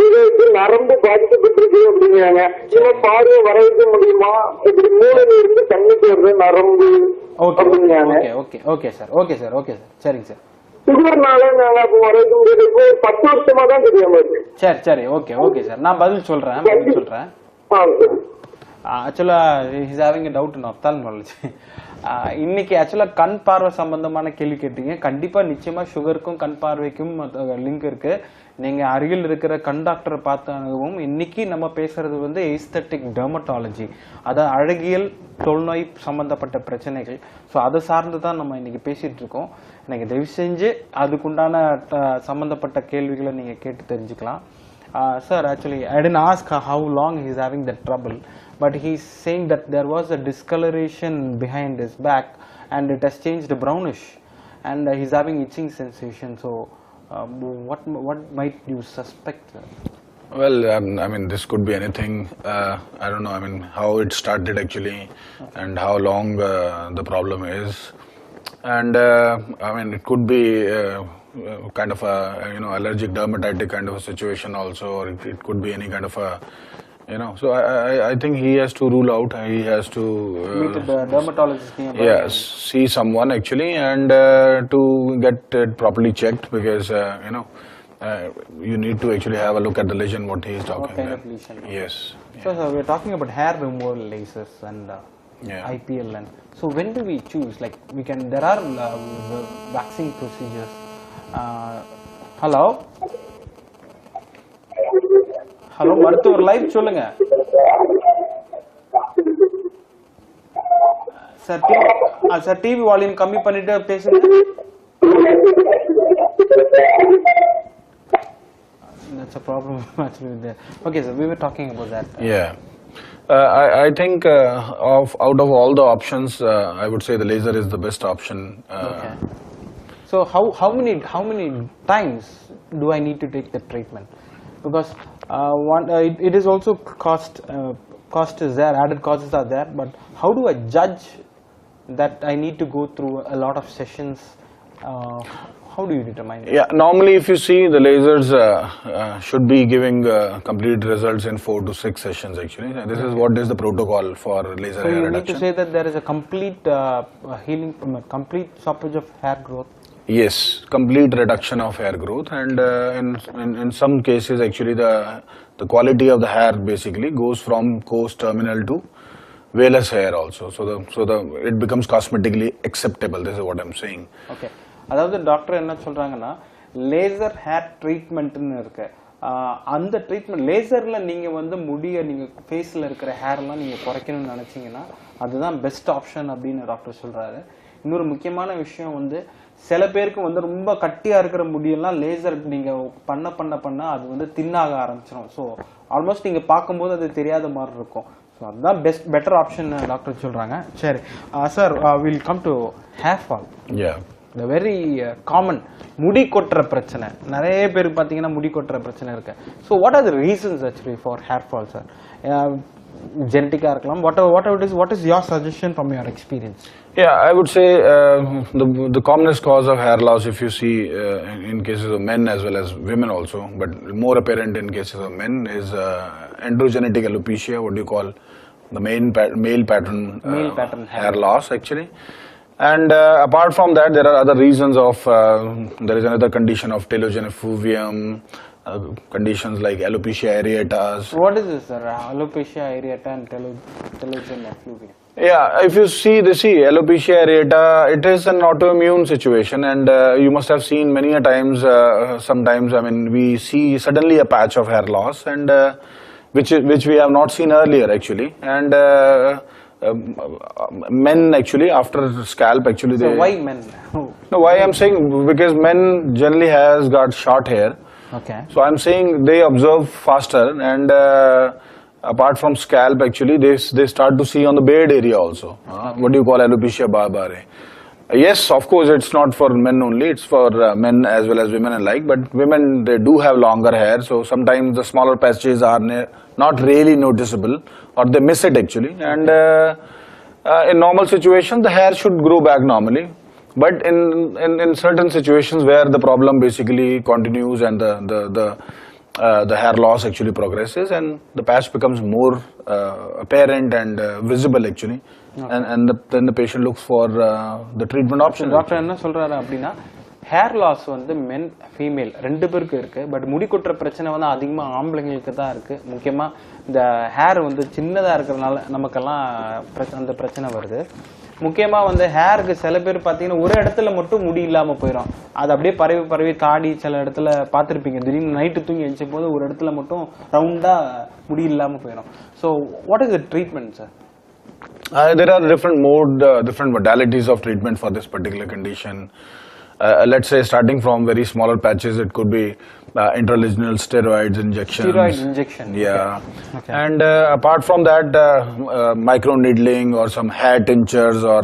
Speaker 3: இது நரம்பு பாதிக்கப்பட்டிருக்கு அப்படிங்கிறாங்க. இன்னும் பார்வை வர வைக்க முடியுமா? இப்படி மூளையில இருந்து கண்ணுக்கு வருது நரம்பு அப்படிங்கிறாங்க.
Speaker 1: ஓகே சார், சரிங்க சார்.
Speaker 3: சுகர்னால நாங்க வர வைக்க முடியாது. இப்போ 10 வருஷமா தான் தெரியாம இருக்கு.
Speaker 1: சரி, ஓகே சார், நான் பதில் சொல்றேன். Actually his having a doubt in ophthalmology. இன்னைக்கு ஆக்சுவலா கண் பார்வை சம்பந்தமான கேள்வி கேட்டீங்க. கண்டிப்பா நிச்சயமா சுகருக்கும் கண் பார்வைக்கும் லிங்க் இருக்கு. நீங்க அருகில் இருக்கிற கண் டாக்டரை பார்த்த அனுபவம். இன்னைக்கு நம்ம பேசுறது வந்து எஸ்தெட்டிக் டெர்மட்டாலஜி, அதாவது அழகியல் தொல்நோய் சம்பந்தப்பட்ட பிரச்சனைகள். ஸோ அதை சார்ந்து தான் நம்ம இன்னைக்கு பேசிட்டு இருக்கோம். எனக்கு தயவு செஞ்சு அதுக்குண்டான சம்பந்தப்பட்ட கேள்விகளை நீங்க கேட்டு தெரிஞ்சுக்கலாம். Sir, actually, I didn't ask how long he's having that trouble, but he's saying that there was a discoloration behind his back and it has changed brownish, and he's having itching sensation. So, what might you suspect?
Speaker 2: Well, I mean, this could be anything. I don't know. I mean, how it started actually, and how long the problem is, and I mean, it could be. Kind of a allergic dermatitis kind of a situation also, or it could be any kind of a so I think he has to rule out, he has to
Speaker 1: meet the dermatologist nearby.
Speaker 2: Yes, see someone actually, and to get it properly checked, because you need to actually have a look at the lesion what he is talking
Speaker 1: what kind
Speaker 2: about.
Speaker 1: of lesion.
Speaker 2: Yes.
Speaker 1: So we're talking about hair removal lasers and IPL, and so when do we choose? Like there are waxing procedures. Hello மருத்துவர் live சொல்லுங்க sir. TV volume கம்மி பண்ணிட்டு பேசுங்க. That's a problem actually with that. Okay, sir, we were talking about that.
Speaker 2: Yeah. I think out of all the options, I would say the laser is the best option.
Speaker 1: Okay. So how many times do I need to take the treatment? Because it is also cost is there, added costs are there, but how do I judge that I need to go through a lot of sessions? How do you determine that?
Speaker 2: Yeah, normally if you see the lasers should be giving complete results in 4 to 6 sessions actually. And this is what is the protocol for laser hair reduction. So you need
Speaker 1: to say that there is a complete healing, complete stoppage of hair growth.
Speaker 2: Yes, complete reduction of hair growth, and in some cases actually the quality of the hair basically goes from coarse terminal to vellus hair also. So it becomes cosmetically acceptable. This is what I'm saying.
Speaker 1: Okay. அதாவது doctor என்ன சொல்றாங்கன்னா laser hair ட்ரீட்மெண்ட்னு இருக்கு. அந்த treatment லேசர்ல நீங்க வந்து முடிய நீங்க ஃபேஸ்ல இருக்கிற ஹேர்லாம் நீங்க குறைக்கணும்னு நினைச்சீங்கன்னா அதுதான் பெஸ்ட் ஆப்ஷன் அப்படின்னு டாக்டர் சொல்றாரு. இன்னொரு முக்கியமான விஷயம் வந்து சில பேருக்கு வந்து ரொம்ப கட்டியா இருக்கிற முடியெல்லாம் லேசர் நீங்க பண்ண அது வந்து தின்னாக ஆரம்பிச்சிடும். ஸோ ஆல்மோஸ்ட் நீங்க பார்க்கும்போது அது தெரியாத மாதிரி இருக்கும். ஸோ அதுதான் பெட்டர் ஆப்ஷன் டாக்டர் சொல்றாங்க. சரி sir, will come to hair fall. the very common முடி கொட்டுற பிரச்சனை. நிறைய பேருக்கு பாத்தீங்கன்னா முடி கொட்டுற பிரச்சனை இருக்கு. So what are the reasons actually for hair fall, sir? Genetic இருக்கலாம், whatever it is, what is your suggestion from your experience?
Speaker 2: Yeah, I would say the commonest cause of hair loss, if you see in cases of men as well as women also, but more apparent in cases of men, is androgenetic alopecia, what do you call the male pattern hair loss actually. And apart from that, there are other reasons of, there is another condition of telogen effluvium, conditions like alopecia areata.
Speaker 1: What is this, sir? Alopecia areata and telogen effluvium.
Speaker 2: Yeah, if you see alopecia areata, it is an autoimmune situation, and you must have seen many a times, sometimes, I mean, we see suddenly a patch of hair loss, and which we have not seen earlier actually, and men actually after scalp actually
Speaker 1: So
Speaker 2: they.
Speaker 1: why men? Oh,
Speaker 2: No, why I'm saying because men generally has got short hair.
Speaker 1: okay.
Speaker 2: So I'm saying they observe faster, and apart from scalp, actually, they start to see on the beard area also. What do you call alopecia barbare? Yes, of course, it's not for men only; it's for men as well as women alike. But women, they do have longer hair, so sometimes the smaller patches are not really noticeable, or they miss it actually. And in normal situations, the hair should grow back normally. But in certain situations where the problem basically continues and the hair loss actually progresses and the patch becomes more apparent and visible actually, then the patient looks for the treatment option.
Speaker 1: Doctor என்ன சொல்றாரு அப்படின்னா hair loss வந்து மென் female ரெண்டு பேருக்கு இருக்கு. But முடி கொட்டுற பிரச்சனை வந்து அதிகமா ஆம்பளைங்களுக்கு தான் இருக்கு. முக்கியமா இந்த ஹேர் வந்து சின்னதா இருக்கிறதுனால நமக்கெல்லாம் அந்த பிரச்சனை வருது. முக்கியமா வந்து ஹேருக்கு சில பேர் பார்த்தீங்கன்னா ஒரு இடத்துல மட்டும் முடி இல்லாம போயிடும். அது அப்படியே பரவி பரவி தாடி சில இடத்துல பார்த்துருப்பீங்க. திடீர்னு நைட்டு தூங்கி எழுந்த போது ஒரு இடத்துல மட்டும் ரவுண்டா முடி இல்லாம போயிடும். So what is the treatment sir?
Speaker 2: There are different modalities of treatment for this particular condition. Let's say starting from very smaller patches, it could be intralesional steroids injections.
Speaker 1: Steroid injection.
Speaker 2: Yeah.
Speaker 1: Okay.
Speaker 2: And apart from that, micro needling or some hair tinctures or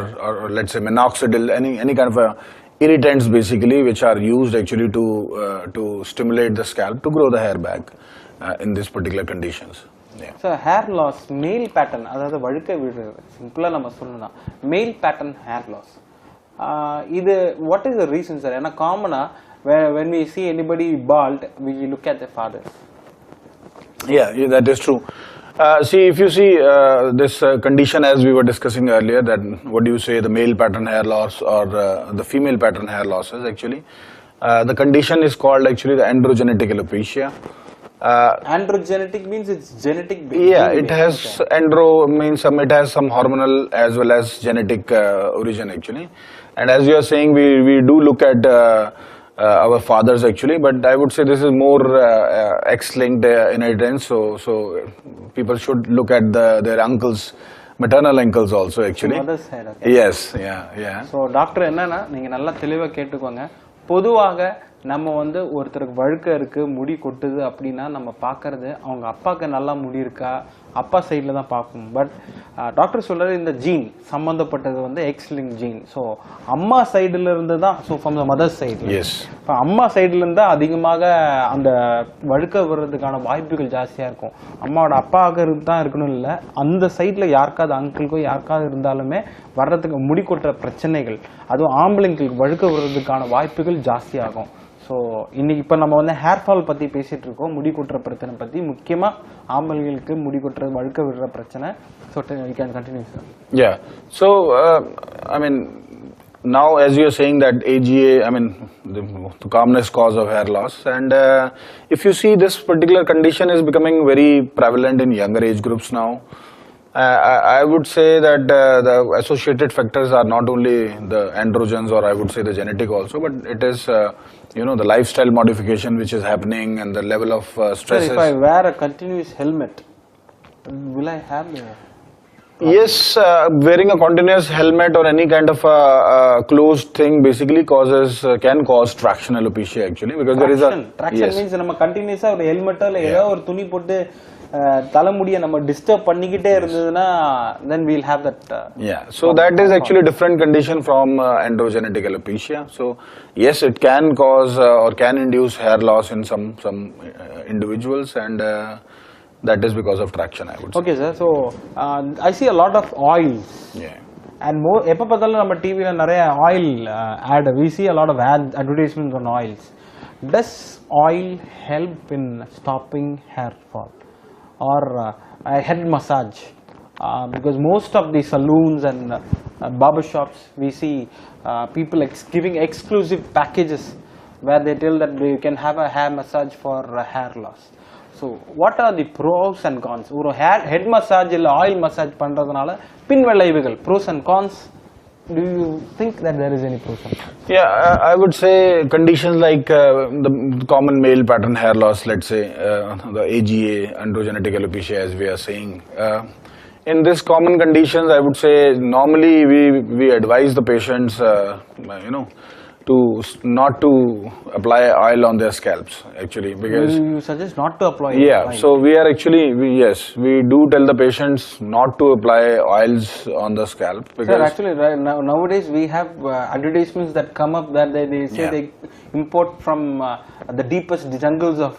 Speaker 2: let's say minoxidil, any kind of irritants basically, which are used actually to stimulate the scalp to grow the hair back in these particular conditions. Yeah.
Speaker 1: So hair loss, male pattern, அதாவது வழுக்க விடுறது சிம்பிளா நம்ம சொல்லணும்னா male pattern hair loss. இது what is the reason sir? ஏன்னா காமனா when we see anybody bald, we look at the father.
Speaker 2: Yeah, that is true. See, if you see this condition as we were discussing earlier, that what do you say, the male pattern hair loss or the female pattern hair losses actually, the condition is called actually the androgenetic alopecia.
Speaker 1: Androgenetic means it's genetic.
Speaker 2: Yeah, it has andro means it has some hormonal as well as genetic origin actually. And as you are saying, we do look at our fathers actually, but I would say this is more X-linked inheritance. So people should look at their uncles, maternal uncles also actually.
Speaker 1: Mother's side, okay.
Speaker 2: Yes, yeah.
Speaker 1: So doctor என்னன்னா நீங்க நல்லா தெளிவா கேட்டுக்கோங்க. பொதுவாக நம்ம வந்து ஒருத்தருக்கு வழுக்க இருக்கு முடி கொட்டுது அப்படின்னா நம்ம பார்க்கறது அவங்க அப்பாவுக்கு நல்லா முடி இருக்கா அப்பா சைடில் தான் பார்க்கணும். பட் டாக்டர் சொல்றது இந்த ஜீன் சம்மந்தப்பட்டது வந்து எக்ஸ் லிங்க் ஜீன். ஸோ அம்மா சைடுல இருந்து தான், so from the mother's side, இப்போ அம்மா சைடுல இருந்து தான் அதிகமாக அந்த வழுக்க வர்றதுக்கான வாய்ப்புகள் ஜாஸ்தியாக இருக்கும். அம்மாவோட அப்பாவுக்கு தான் இருக்கணும் இல்லை, அந்த சைடில் யாருக்காவது அங்கிளுக்கோ யாருக்காவது இருந்தாலுமே வர்றதுக்கு முடி கொட்டுற பிரச்சனைகள், அதுவும் ஆம்பளைங்களுக்கு வழுக்க வர்றதுக்கான வாய்ப்புகள் ஜாஸ்தியாகும். ஸோ இன்னைக்கு இப்போ நம்ம வந்து ஹேர் ஃபால் பற்றி பேசிட்டு இருக்கோம், முடி கொட்டுற பிரச்சனை பற்றி, முக்கியமாக ஆம்பளைங்களுக்கு முடி கொட்டுற வழுக்க விடுற பிரச்சனை. So you can continue sir.
Speaker 2: Yeah. So I mean, now as you are saying that AGA, I mean the commonest cause of hair loss, and if you see this particular condition is becoming very prevalent in younger age groups now. I would say that the associated factors are not only the androgens or I would say the genetic also, but it is the lifestyle modification which is happening and the level of stress.
Speaker 1: Sir, if I wear a continuous helmet, will I have the...
Speaker 2: Yes, wearing a continuous helmet or any kind of closed thing basically can cause traction alopecia actually, because there is a
Speaker 1: traction means நம்ம கண்டினியூஸா ஒரு ஹெல்மெட்டோ இல்ல ஏதோ ஒரு துணி போட்டு தலைமுடியை நம்ம டிஸ்டர்ப் பண்ணிக்கிட்டே இருந்ததுன்னா then we'll have that
Speaker 2: so that is actually a different condition from androgenetic alopecia. So yes, it can cause or can induce hair loss in some individuals, and that is because of traction, I would say.
Speaker 1: Okay sir, so I see a lot of oils.
Speaker 2: Yeah.
Speaker 1: And more எப்ப பார்த்தாலும் நம்ம டிவில நிறைய oil ad, we see a lot of advertisements on oils. Does oil help in stopping hair fall or a head massage? Because most of the saloons and barber shops, we see people giving exclusive packages where they tell that you can have a hair massage for hair loss. So what are the pros and cons? ஒரு head massage இல்ல oil massage பண்றதுனால பின் விளைவுகள், pros and cons. Do you think that there is any pros and cons?
Speaker 2: Yeah, I would say conditions like the common male pattern hair loss, let's say the AGA, androgenetic alopecia as we are saying, In this common conditions, I would say normally we advise the patients, not to apply oil on their scalps actually, because
Speaker 1: you suggest not to apply
Speaker 2: yeah.
Speaker 1: oil.
Speaker 2: So we are actually yes, we do tell the patients not to apply oils on the scalp because
Speaker 1: Sir, actually nowadays we have advertisements that come up that they say they import from the deepest jungles of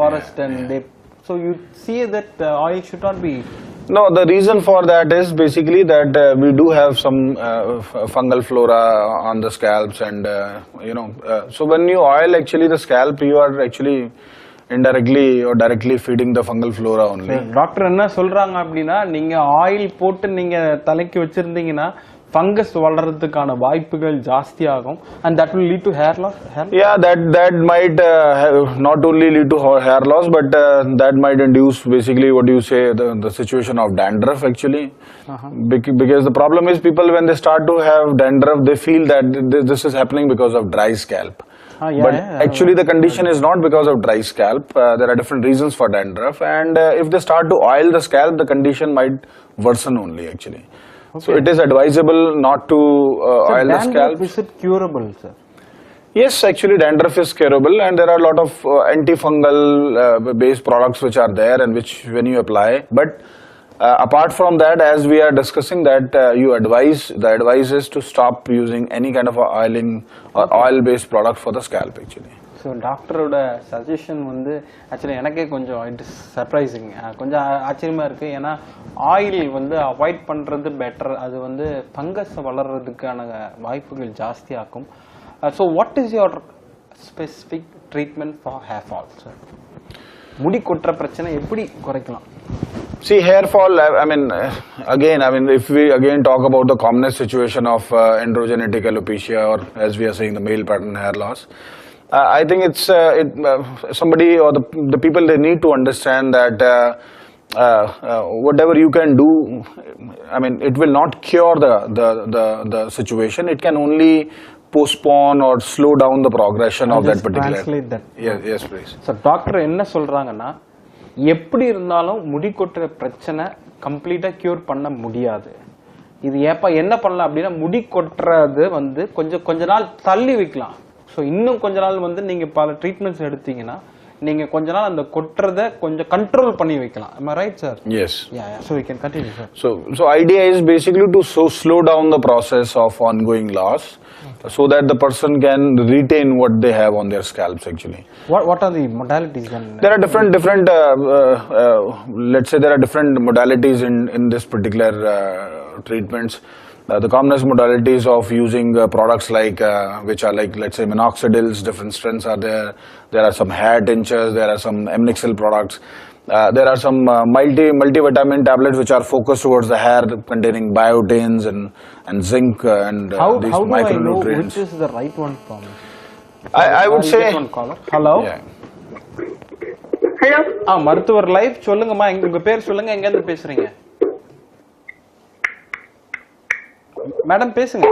Speaker 1: forest and they. So you see that oil should not be.
Speaker 2: No, the reason for that is basically that we do have some fungal flora on the scalps, and so when you oil actually the scalp, you are actually indirectly or directly feeding the fungal flora only.
Speaker 1: Doctor என்ன சொல்றாங்க அப்படின்னா நீங்க oil போட்டு நீங்க தலைக்கு வச்சிருந்தீங்கன்னா fungus வளர்றதுக்கான வாய்ப்புகள் ஜாஸ்தி ஆகும் and that will lead to hair loss.
Speaker 2: Yeah, that might not only lead to hair loss, but that might induce basically what you say the situation of dandruff actually. Because the problem is people when they start to have dandruff, they feel that this is happening because of dry scalp. But actually the condition is not because of dry scalp. There are different reasons for dandruff, and if they start to oil the scalp, the condition might worsen only actually. Okay. So it is advisable not to oil the scalp.
Speaker 1: Is it curable, sir?
Speaker 2: Yes, actually dandruff is curable, and there are a lot of antifungal based products which are there and which when you apply. But apart from that, as we are discussing that the advice is to stop using any kind of oiling or oil based product for the scalp actually.
Speaker 1: So டாக்டரோட suggestion வந்து actually எனக்கே கொஞ்சம் it is surprising, கொஞ்சம் ஆச்சரியமாக இருக்குது. ஏன்னா oil வந்து avoid பண்ணுறது பெட்டர், அது வந்து ஃபங்கஸ் வளர்கிறதுக்கான வாய்ப்புகள் ஜாஸ்தியாக்கும். So what is your specific treatment for hair fall sir? முடி கொட்டுற பிரச்சனை எப்படி குறைக்கலாம்?
Speaker 2: See, hair fall, if we again talk about the commonest situation of androgenetic alopecia, or as we are saying the male pattern hair loss, I think it's somebody or the people, they need to understand that whatever you can do, it will not cure the situation. It can only postpone or slow down the progression of that particular.
Speaker 1: Translate that.
Speaker 2: Yes, please.
Speaker 1: So doctor என்ன சொல்றாங்கன்னா, எப்படி இருந்தாலும் முடி கொட்டுற பிரச்சனை கம்ப்ளீட்டா cure பண்ண முடியாது. இது என்ன பண்ணலாம் அப்படின்னா, முடி கொட்டுறது வந்து கொஞ்ச நாள் தள்ளி வைக்கலாம். ஸோ இன்னும் கொஞ்ச நாள் வந்து நீங்க பல ட்ரீட்மெண்ட்ஸ் எடுத்தீங்கன்னா நீங்க கொஞ்ச நாள் அந்த கொட்டுறதை கொஞ்சம் கண்ட்ரோல் பண்ணி வைக்கலாம். Am I right, sir?
Speaker 2: Yes.
Speaker 1: Yeah. So we can continue, sir.
Speaker 2: So idea is basically to slow down the process of ongoing loss, so that the person can retain what they have on their scalps actually.
Speaker 1: What are the modalities then?
Speaker 2: There are different let's say there are different modalities in this particular treatments. The commonest modalities of using products like which are like, let's say, minoxidils, different strengths are there. There are some hair tinctures, there are some Emnixil products. There are some multivitamin tablets which are focused towards the hair, containing biotins and zinc and these micronutrients.
Speaker 1: Which is the right one for me?
Speaker 2: I would say.
Speaker 1: Hello.
Speaker 2: Yeah.
Speaker 3: Hello.
Speaker 1: மருத்துவர் life சொல்லுங்கம்மா, உங்க பேர் சொல்லுங்க, எங்க இருந்து பேசுறீங்க? Madam பேசுங்க.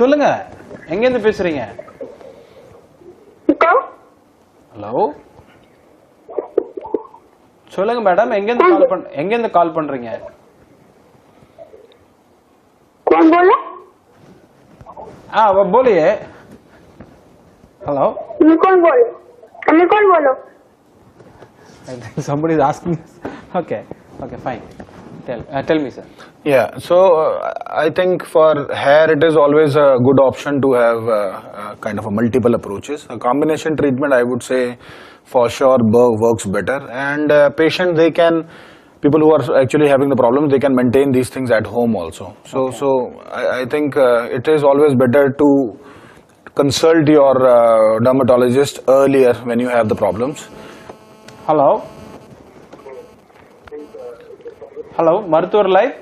Speaker 1: சொல்லுங்க, எங்க இருந்து பேசுறீங்க? ஹலோ, சொல்லுங்க மேடம், எங்க இருந்து கால் பண்றீங்க? बोलिए. Hello.
Speaker 3: कौन बोलो?
Speaker 1: I think somebody is asking. Okay, fine. Tell me, sir.
Speaker 2: Yeah, so I think for hair it is always a good option to have kind of a multiple approaches. A combination treatment, I would say, for sure works better, and people who are actually having the problem, they can maintain these things at home also. So I think it is always better to consult your dermatologist earlier when you have the problems.
Speaker 1: Hello, மருத்துவர் life.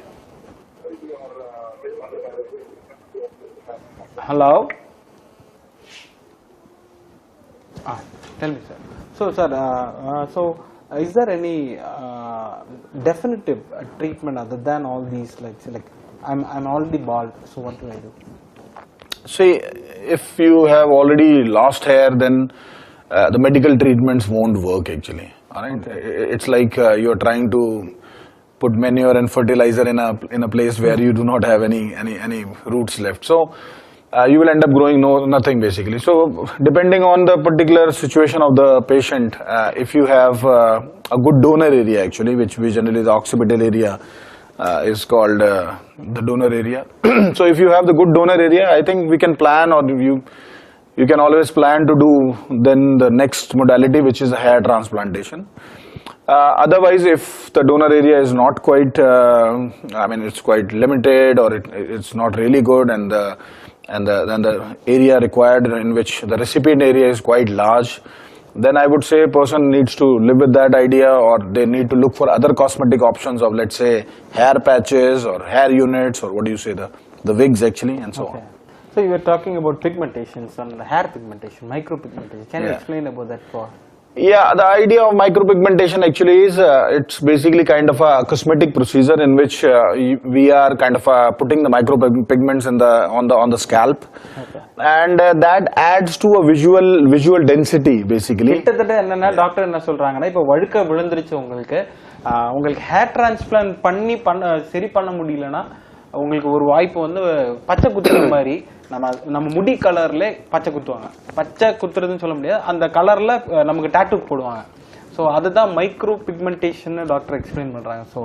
Speaker 1: Hello. Tell me, sir. So is there any definitive treatment other than all these? Like I'm already bald, so what do I do?
Speaker 2: See, if you have already lost hair, then the medical treatments won't work actually. All right, it's like you're trying to put manure and fertilizer in a place where you do not have any roots left. So you will end up growing nothing basically. So depending on the particular situation of the patient, if you have a good donor area actually, which we generally the occipital area is called the donor area. So if you have the good donor area, I think we can plan, or you can always plan to do then the next modality, which is a hair transplantation. Otherwise, if the donor area is not quite, I mean, it's quite limited, or it's not really good, and the area required in which the recipient area is quite large, then I would say a person needs to live with that idea, or they need to look for other cosmetic options of, let's say, hair patches or hair units, or what do you say, the wigs actually, and so on.
Speaker 1: So you were talking about pigmentations and hair pigmentation, micropigmentation. Can you explain about that for?
Speaker 2: Yeah, the idea of micropigmentation actually is it's basically kind of a cosmetic procedure in which we are kind of putting the micropigments on the scalp, and that adds to a visual density basically.
Speaker 1: கிட்டத்தட்ட என்னன்னா doctor என்ன சொல்றாங்கன்னா, இப்போ வழுக்க விழுந்துருச்சு உங்களுக்கு hair transplant பண்ணி சரி பண்ண முடியலன்னா உங்களுக்கு ஒரு வாய்ப்பு வந்து பச்சை குத்துற மாதிரி நம்ம முடி கலர்ல பச்சை குத்துவாங்க. பச்சை குத்துறதுன்னு சொல்ல முடியாது, அந்த கலர்ல நமக்கு டாட்டூ போடுவாங்க. So அதுதான் மைக்ரோ பிக்மெண்டேஷன் டாக்டர் எக்ஸ்பிளைன் பண்றாங்க. So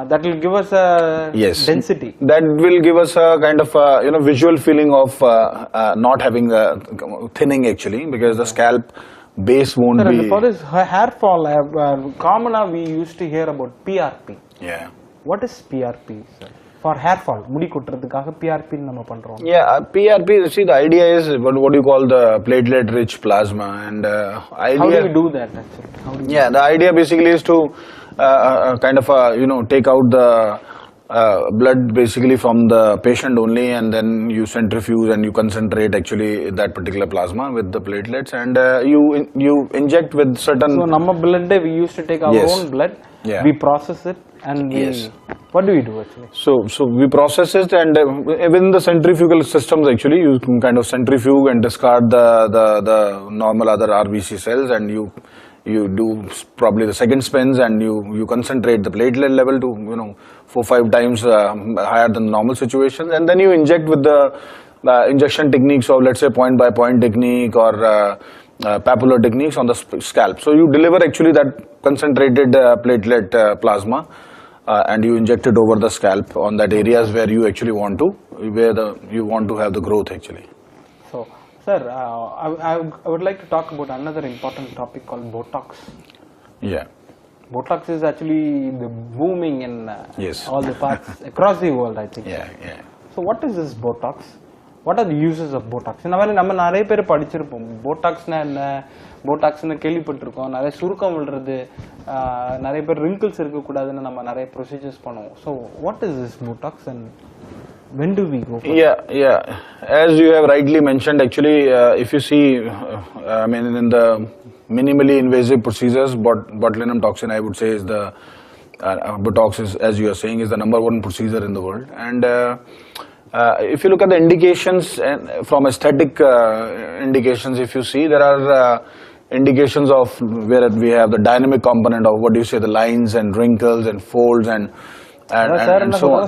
Speaker 1: that will give us a density.
Speaker 2: That will give us a kind of visual feeling of not having a thinning actually, because the scalp base won't be.
Speaker 1: For this hair fall, commonly we used to hear about PRP.
Speaker 2: Yeah.
Speaker 1: What is PRP, sir? For hair fall, முடி கொட்டுறதுக்காக PRP நம்ம பண்றோம்.
Speaker 2: Yeah, PRP, see, the idea is what you call the platelet rich plasma, and idea,
Speaker 1: how do we do that actually?
Speaker 2: The idea basically is to kind of take out the blood basically from the patient only, and then you centrifuge and you concentrate actually that particular plasma with the platelets, and you inject with certain.
Speaker 1: So ನಮ್ಮ blood, we used to take our own blood, we process it, and what do we do actually?
Speaker 2: So we process it, and within the centrifugal systems actually you can kind of centrifuge and discard the normal other RBC cells, and you do probably the second spins, and you concentrate the platelet level to 4-5 times higher than normal situations, and then you inject with the injection techniques of, let's say, point by point technique or papular techniques on the scalp. So you deliver actually that concentrated platelet plasma, and you inject it over the scalp on that areas where you actually want to have the growth actually.
Speaker 1: So sir, I would like to talk about another important topic called Botox.
Speaker 2: Yeah.
Speaker 1: Botox is actually the booming in all the parts across the world, I think.
Speaker 2: Yeah.
Speaker 1: So what is this Botox? What are the uses of Botox? நம்ம நிறைய பேர் படிச்சிருப்போம், போட்டாக்ஸ்னா என்ன, போட்டாக்ஸ்னு கேள்விப்பட்டிருக்கோம். நிறைய சுருக்கம் விழுறது, நிறைய பேர் ரிங்கிள்ஸ் இருக்கக்கூடாதுன்னு நம்ம நிறைய ப்ரொசீஜர்ஸ் பண்ணுவோம். So what is this Botox, and when do we go for it?
Speaker 2: Yeah. As you have rightly mentioned, actually, if you see, I mean, in the minimally invasive procedures, botulinum toxin, I would say, is the Botox is, as you are saying, is the #1 procedure in the world. And if you look at the indications and from aesthetic indications, if you see, there are indications of where we have the dynamic component of what do you say, the lines and wrinkles and folds and so on.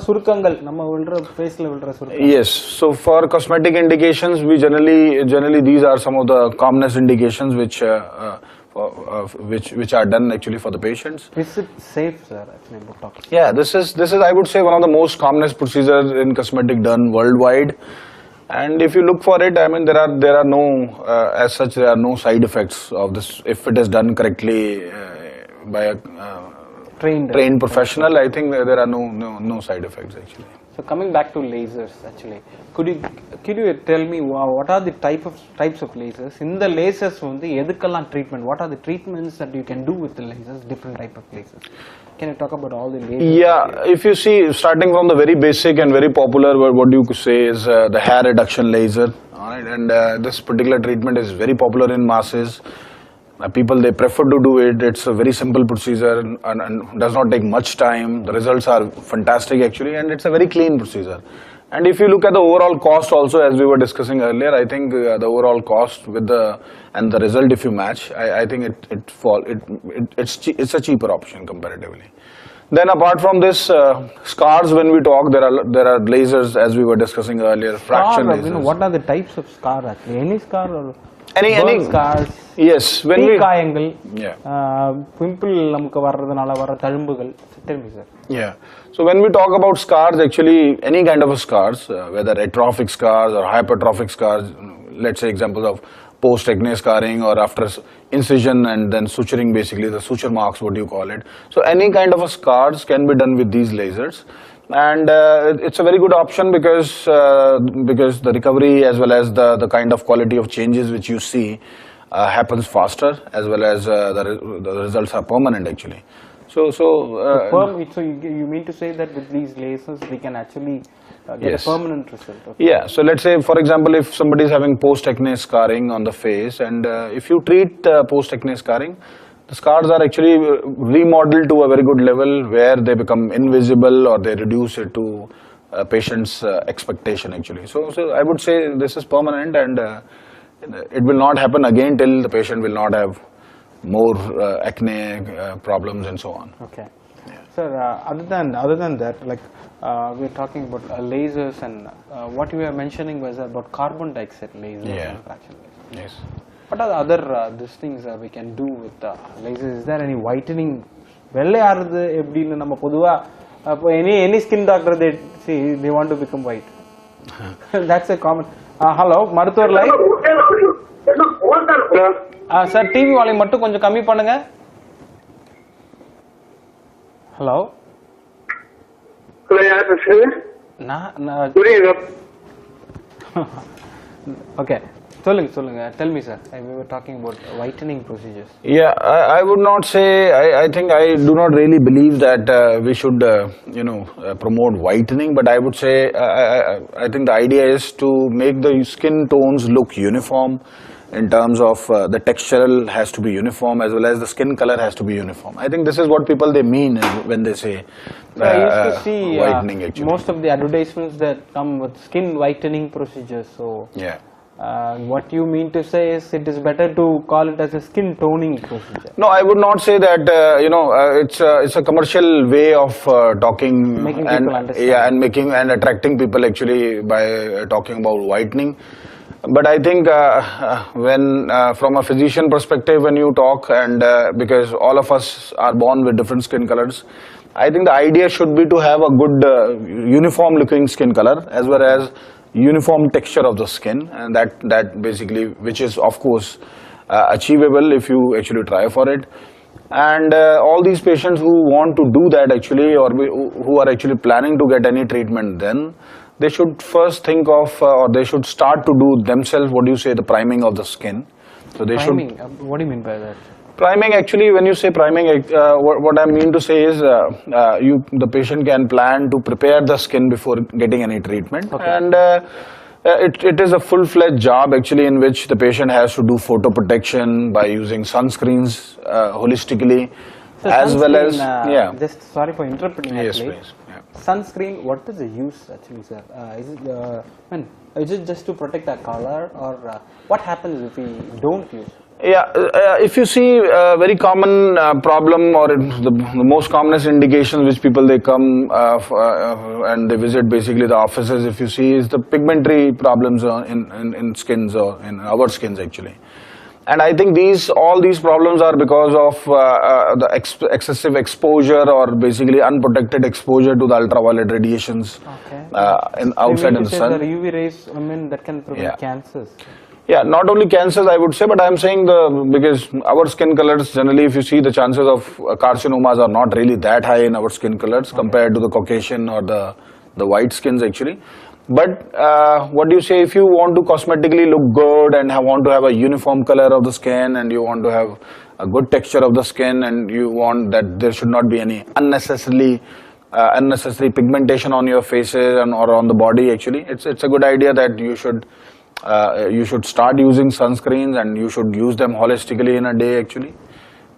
Speaker 2: Yes, so for cosmetic indications, we generally these are some of the commonest indications which are done actually for the patients.
Speaker 1: Is it safe, sir, actually, Botox?
Speaker 2: Yeah, this is I would say one of the most commonest procedures in cosmetic done worldwide. And if you look for it, I mean, there are no as such, there are no side effects of this if it is done correctly by a trained professional. I think there are no side effects actually.
Speaker 1: So coming back to lasers, actually, could you tell me what are the types of lasers? In the lasers, edukkallam treatment. What are the treatments that you can do with the lasers? Different type of lasers. Can you talk about all the lasers?
Speaker 2: Yeah, if you see, starting from the very basic and very popular, what you could say is the hair reduction laser. All right, and this particular treatment is very popular in masses. People, they prefer to do it. It's a very simple procedure and does not take much time. The results are fantastic actually, and it's a very clean procedure. And if you look at the overall cost also, as we were discussing earlier, I think the overall cost with the result, if you match, I think it's a cheaper option comparatively. Then apart from this, scars, when we talk, there are lasers, as we were discussing earlier, fraction lasers.
Speaker 1: You know, what are the types of scar actually? Any scar or
Speaker 2: any
Speaker 1: scars?
Speaker 2: Yes, when we
Speaker 1: pimple namukku varradhanaala vara thalumbugal. Tell me, sir.
Speaker 2: Yeah. So when we talk about scars, actually any kind of scars, whether atrophic scars or hypertrophic scars, let's say examples of post-acne scarring or after incision and then suturing, basically the suture marks, what you call it. So any kind of scars can be done with these lasers, and it's a very good option because the recovery as well as the kind of quality of changes which you see happens faster, as well as the results are permanent actually. So
Speaker 1: you mean to say that with these lasers we can actually get a permanent result? Okay.
Speaker 2: Yeah. So let's say, for example, if somebody is having post-acne scarring on the face, and if you treat post-acne scarring, the scars are actually remodeled to a very good level where they become invisible or they reduce it to patient's expectation actually. So I would say this is permanent, and it will not happen again till the patient will not have more acne problems and so on.
Speaker 1: Okay. Yeah. Sir, other than that, like we're talking about lasers, and what you were mentioning was about carbon dioxide lasers.
Speaker 2: Yeah.
Speaker 1: And fraction lasers.
Speaker 2: Yes.
Speaker 1: What are the other these things we can do with lasers? Is there any whitening? Any skin doctor they want to become white. That's a common. Hello, Maruthur line. Sir, TV volume மட்டும் கொஞ்சம் கம்மி பண்ணுங்க. Hello.
Speaker 3: யார் பேசுறீங்க?
Speaker 1: நான்
Speaker 3: புரியுது.
Speaker 2: Okay.
Speaker 1: Tell me, sir. We were talking about whitening procedures.
Speaker 2: Yeah, I would not say, I think I do not really believe that we should, promote whitening, but I would say, I think the idea is to make the skin tones look uniform in terms of the textural has to be uniform, as well as the skin color has to be uniform. I think this is what people they mean when they say
Speaker 1: I used to see
Speaker 2: whitening actually.
Speaker 1: Most of the advertisements that come with skin whitening procedures. So
Speaker 2: yeah.
Speaker 1: What you mean to say is it is better to call it as a skin toning procedure?
Speaker 2: No, I would not say that. It's a commercial way of talking,
Speaker 1: making
Speaker 2: and
Speaker 1: people understand.
Speaker 2: Yeah, and attracting people actually by talking about whitening. But I think when from a physician perspective, when you talk, and because all of us are born with different skin colors, I think the idea should be to have a good uniform looking skin color, as well as uniform texture of the skin, and that basically, which is of course achievable if you actually try for it. And all these patients who want to do that actually, or who are actually planning to get any treatment, then they should first think of, or they should start to do themselves, what do you say, the priming of the skin. So they
Speaker 1: priming,
Speaker 2: should.
Speaker 1: What do you mean by that?
Speaker 2: Priming, actually, when you say priming, what I mean to say is the patient can plan to prepare the skin before getting any treatment. Okay. And it is a full-fledged job actually, in which the patient has to do photo protection by using sunscreens holistically,
Speaker 1: so
Speaker 2: as well as
Speaker 1: just sorry for interrupting.
Speaker 2: Yes,
Speaker 1: actually.
Speaker 2: please. Yeah.
Speaker 1: Sunscreen, what is the use actually, sir? Is it just to protect our color, or what happens if we don't use it?
Speaker 2: Yeah, if you see a very common problem, or the most commonest indications which people they come and they visit basically the offices, if you see, is the pigmentary problems in skins, or in our skins actually. And I think all these problems are because of the excessive exposure, or basically unprotected exposure to the ultraviolet radiations outside in the sun.
Speaker 1: The UV rays, that can prevent cancers.
Speaker 2: Yeah, not only cancers, I would say, but I'm saying because our skin colors, generally, if you see, the chances of carcinomas are not really that high in our skin colors compared to the Caucasian or the white skins actually. But what do you say, if you want to cosmetically look good and want to have a uniform color of the skin, and you want to have a good texture of the skin, and you want that there should not be any unnecessary pigmentation on your faces or on the body actually, it's a good idea that you should start using sunscreens, and you should use them holistically in a day actually,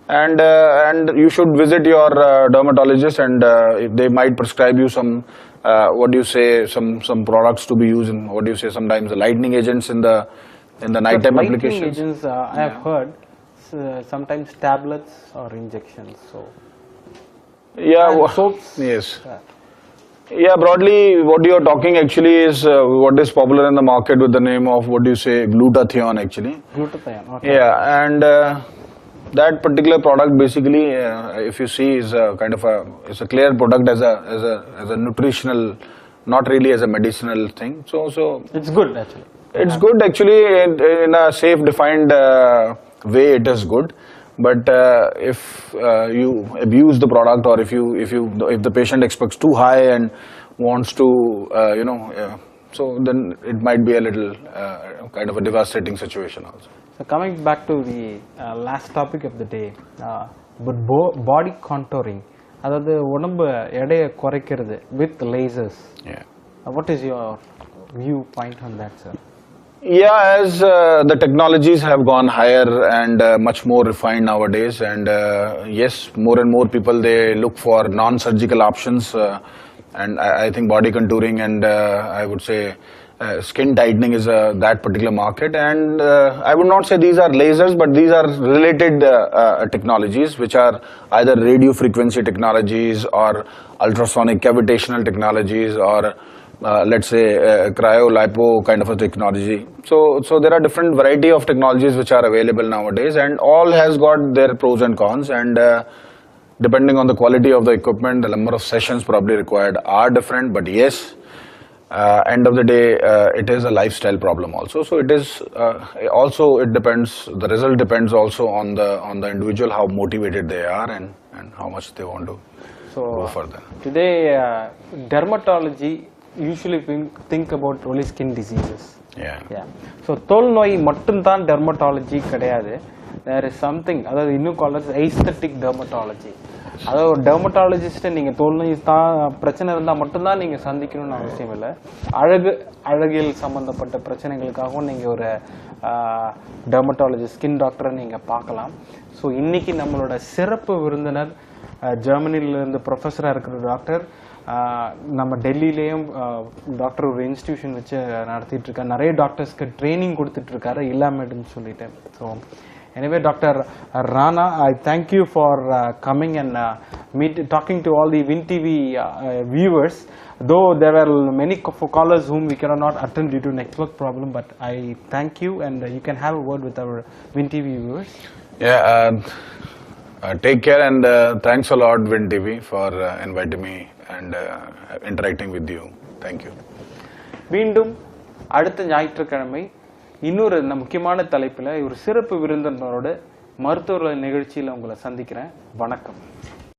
Speaker 2: and you should visit your dermatologist, and they might prescribe you some what do you say, some products to be used in, what do you say, sometimes the lightning agents in the nighttime
Speaker 1: Lightning
Speaker 2: applications?
Speaker 1: agents, I have heard sometimes tablets or injections. So
Speaker 2: Yeah,
Speaker 1: and soaps.
Speaker 2: yes. Yeah, broadly, what you are talking actually is what is popular in the market with the name of, what do you say, glutathione actually.
Speaker 1: Glutathione. Okay.
Speaker 2: Yeah, and that particular product basically, if you see, is a kind of it's a clear product as a nutritional, not really as a medicinal thing. So
Speaker 1: It's good actually.
Speaker 2: it's good actually in a safe defined way. It is good, but if you abuse the product, or if the patient expects too high and wants to so then it might be a little kind of a devastating situation also.
Speaker 1: So coming back to the last topic of the day, but body contouring, அதாவது உடம்பு எடையை குறைக்கிறது with lasers.
Speaker 2: Yeah.
Speaker 1: What is your viewpoint on that, sir?
Speaker 2: Yeah, as the technologies have gone higher and much more refined nowadays, and yes, more and more people, they look for non-surgical options, and I think body contouring and I would say skin tightening is that particular market. And I would not say these are lasers, but these are related technologies, which are either radio frequency technologies or ultrasonic cavitational technologies, or let's say cryo-lipo kind of a technology. So there are different variety of technologies which are available nowadays, and all has got their pros and cons, and depending on the quality of the equipment, the number of sessions probably required are different. But yes, end of the day, it is a lifestyle problem also. So it is also, it depends, the result depends also on the individual, how motivated they are and how much they want to go further.
Speaker 1: Today, dermatology usually think about only skin diseases.
Speaker 2: Yeah.
Speaker 1: So தோல் நோய் மட்டும்தான் dermatology கிடையாது. There is something, அதாவது இன்னும் called as aesthetic dermatology. அதாவது ஒரு dermatologist நீங்கள் தோல் நோய் தான் பிரச்சனை இருந்தால் மட்டும்தான் நீங்கள் சந்திக்கணும்னு அவசியம் இல்லை. அழகியல் சம்பந்தப்பட்ட பிரச்சனைகளுக்காகவும் நீங்கள் ஒரு டெர்மட்டாலஜிஸ்ட் ஸ்கின் டாக்டரை நீங்கள் பார்க்கலாம். ஸோ இன்னைக்கு நம்மளோட சிறப்பு விருந்தினர் ஜெர்மனியிலேருந்து ப்ரொஃபஸராக இருக்கிற டாக்டர், நம்ம டெல்லியிலேயும் டாக்டர் ஒரு இன்ஸ்டிடியூஷன் வச்சு நடத்திட்டு இருக்காரு, நிறைய டாக்டர்ஸ்க்கு ட்ரைனிங் கொடுத்துட்டு இருக்காரு, இலாமெட்னு சொல்லிட்டு. So anyway, Dr. Rana, I thank you for coming and talking to all the Win TV viewers. Though there were many callers whom we cannot attend due to network problem, but I thank you, and you can have a word with our Win TV viewers.
Speaker 2: Yeah, take care, and thanks a lot, Win TV, for inviting me and interacting with you. Thank you.
Speaker 1: மீண்டும் அடுத்த ஞாயிற்றுக்கிழமை இன்னொரு முக்கியமான தலைப்பில் ஒரு சிறப்பு விருந்தினரோட மருத்துவ நிகழ்ச்சியில் உங்களை சந்திக்கிறேன். வணக்கம்.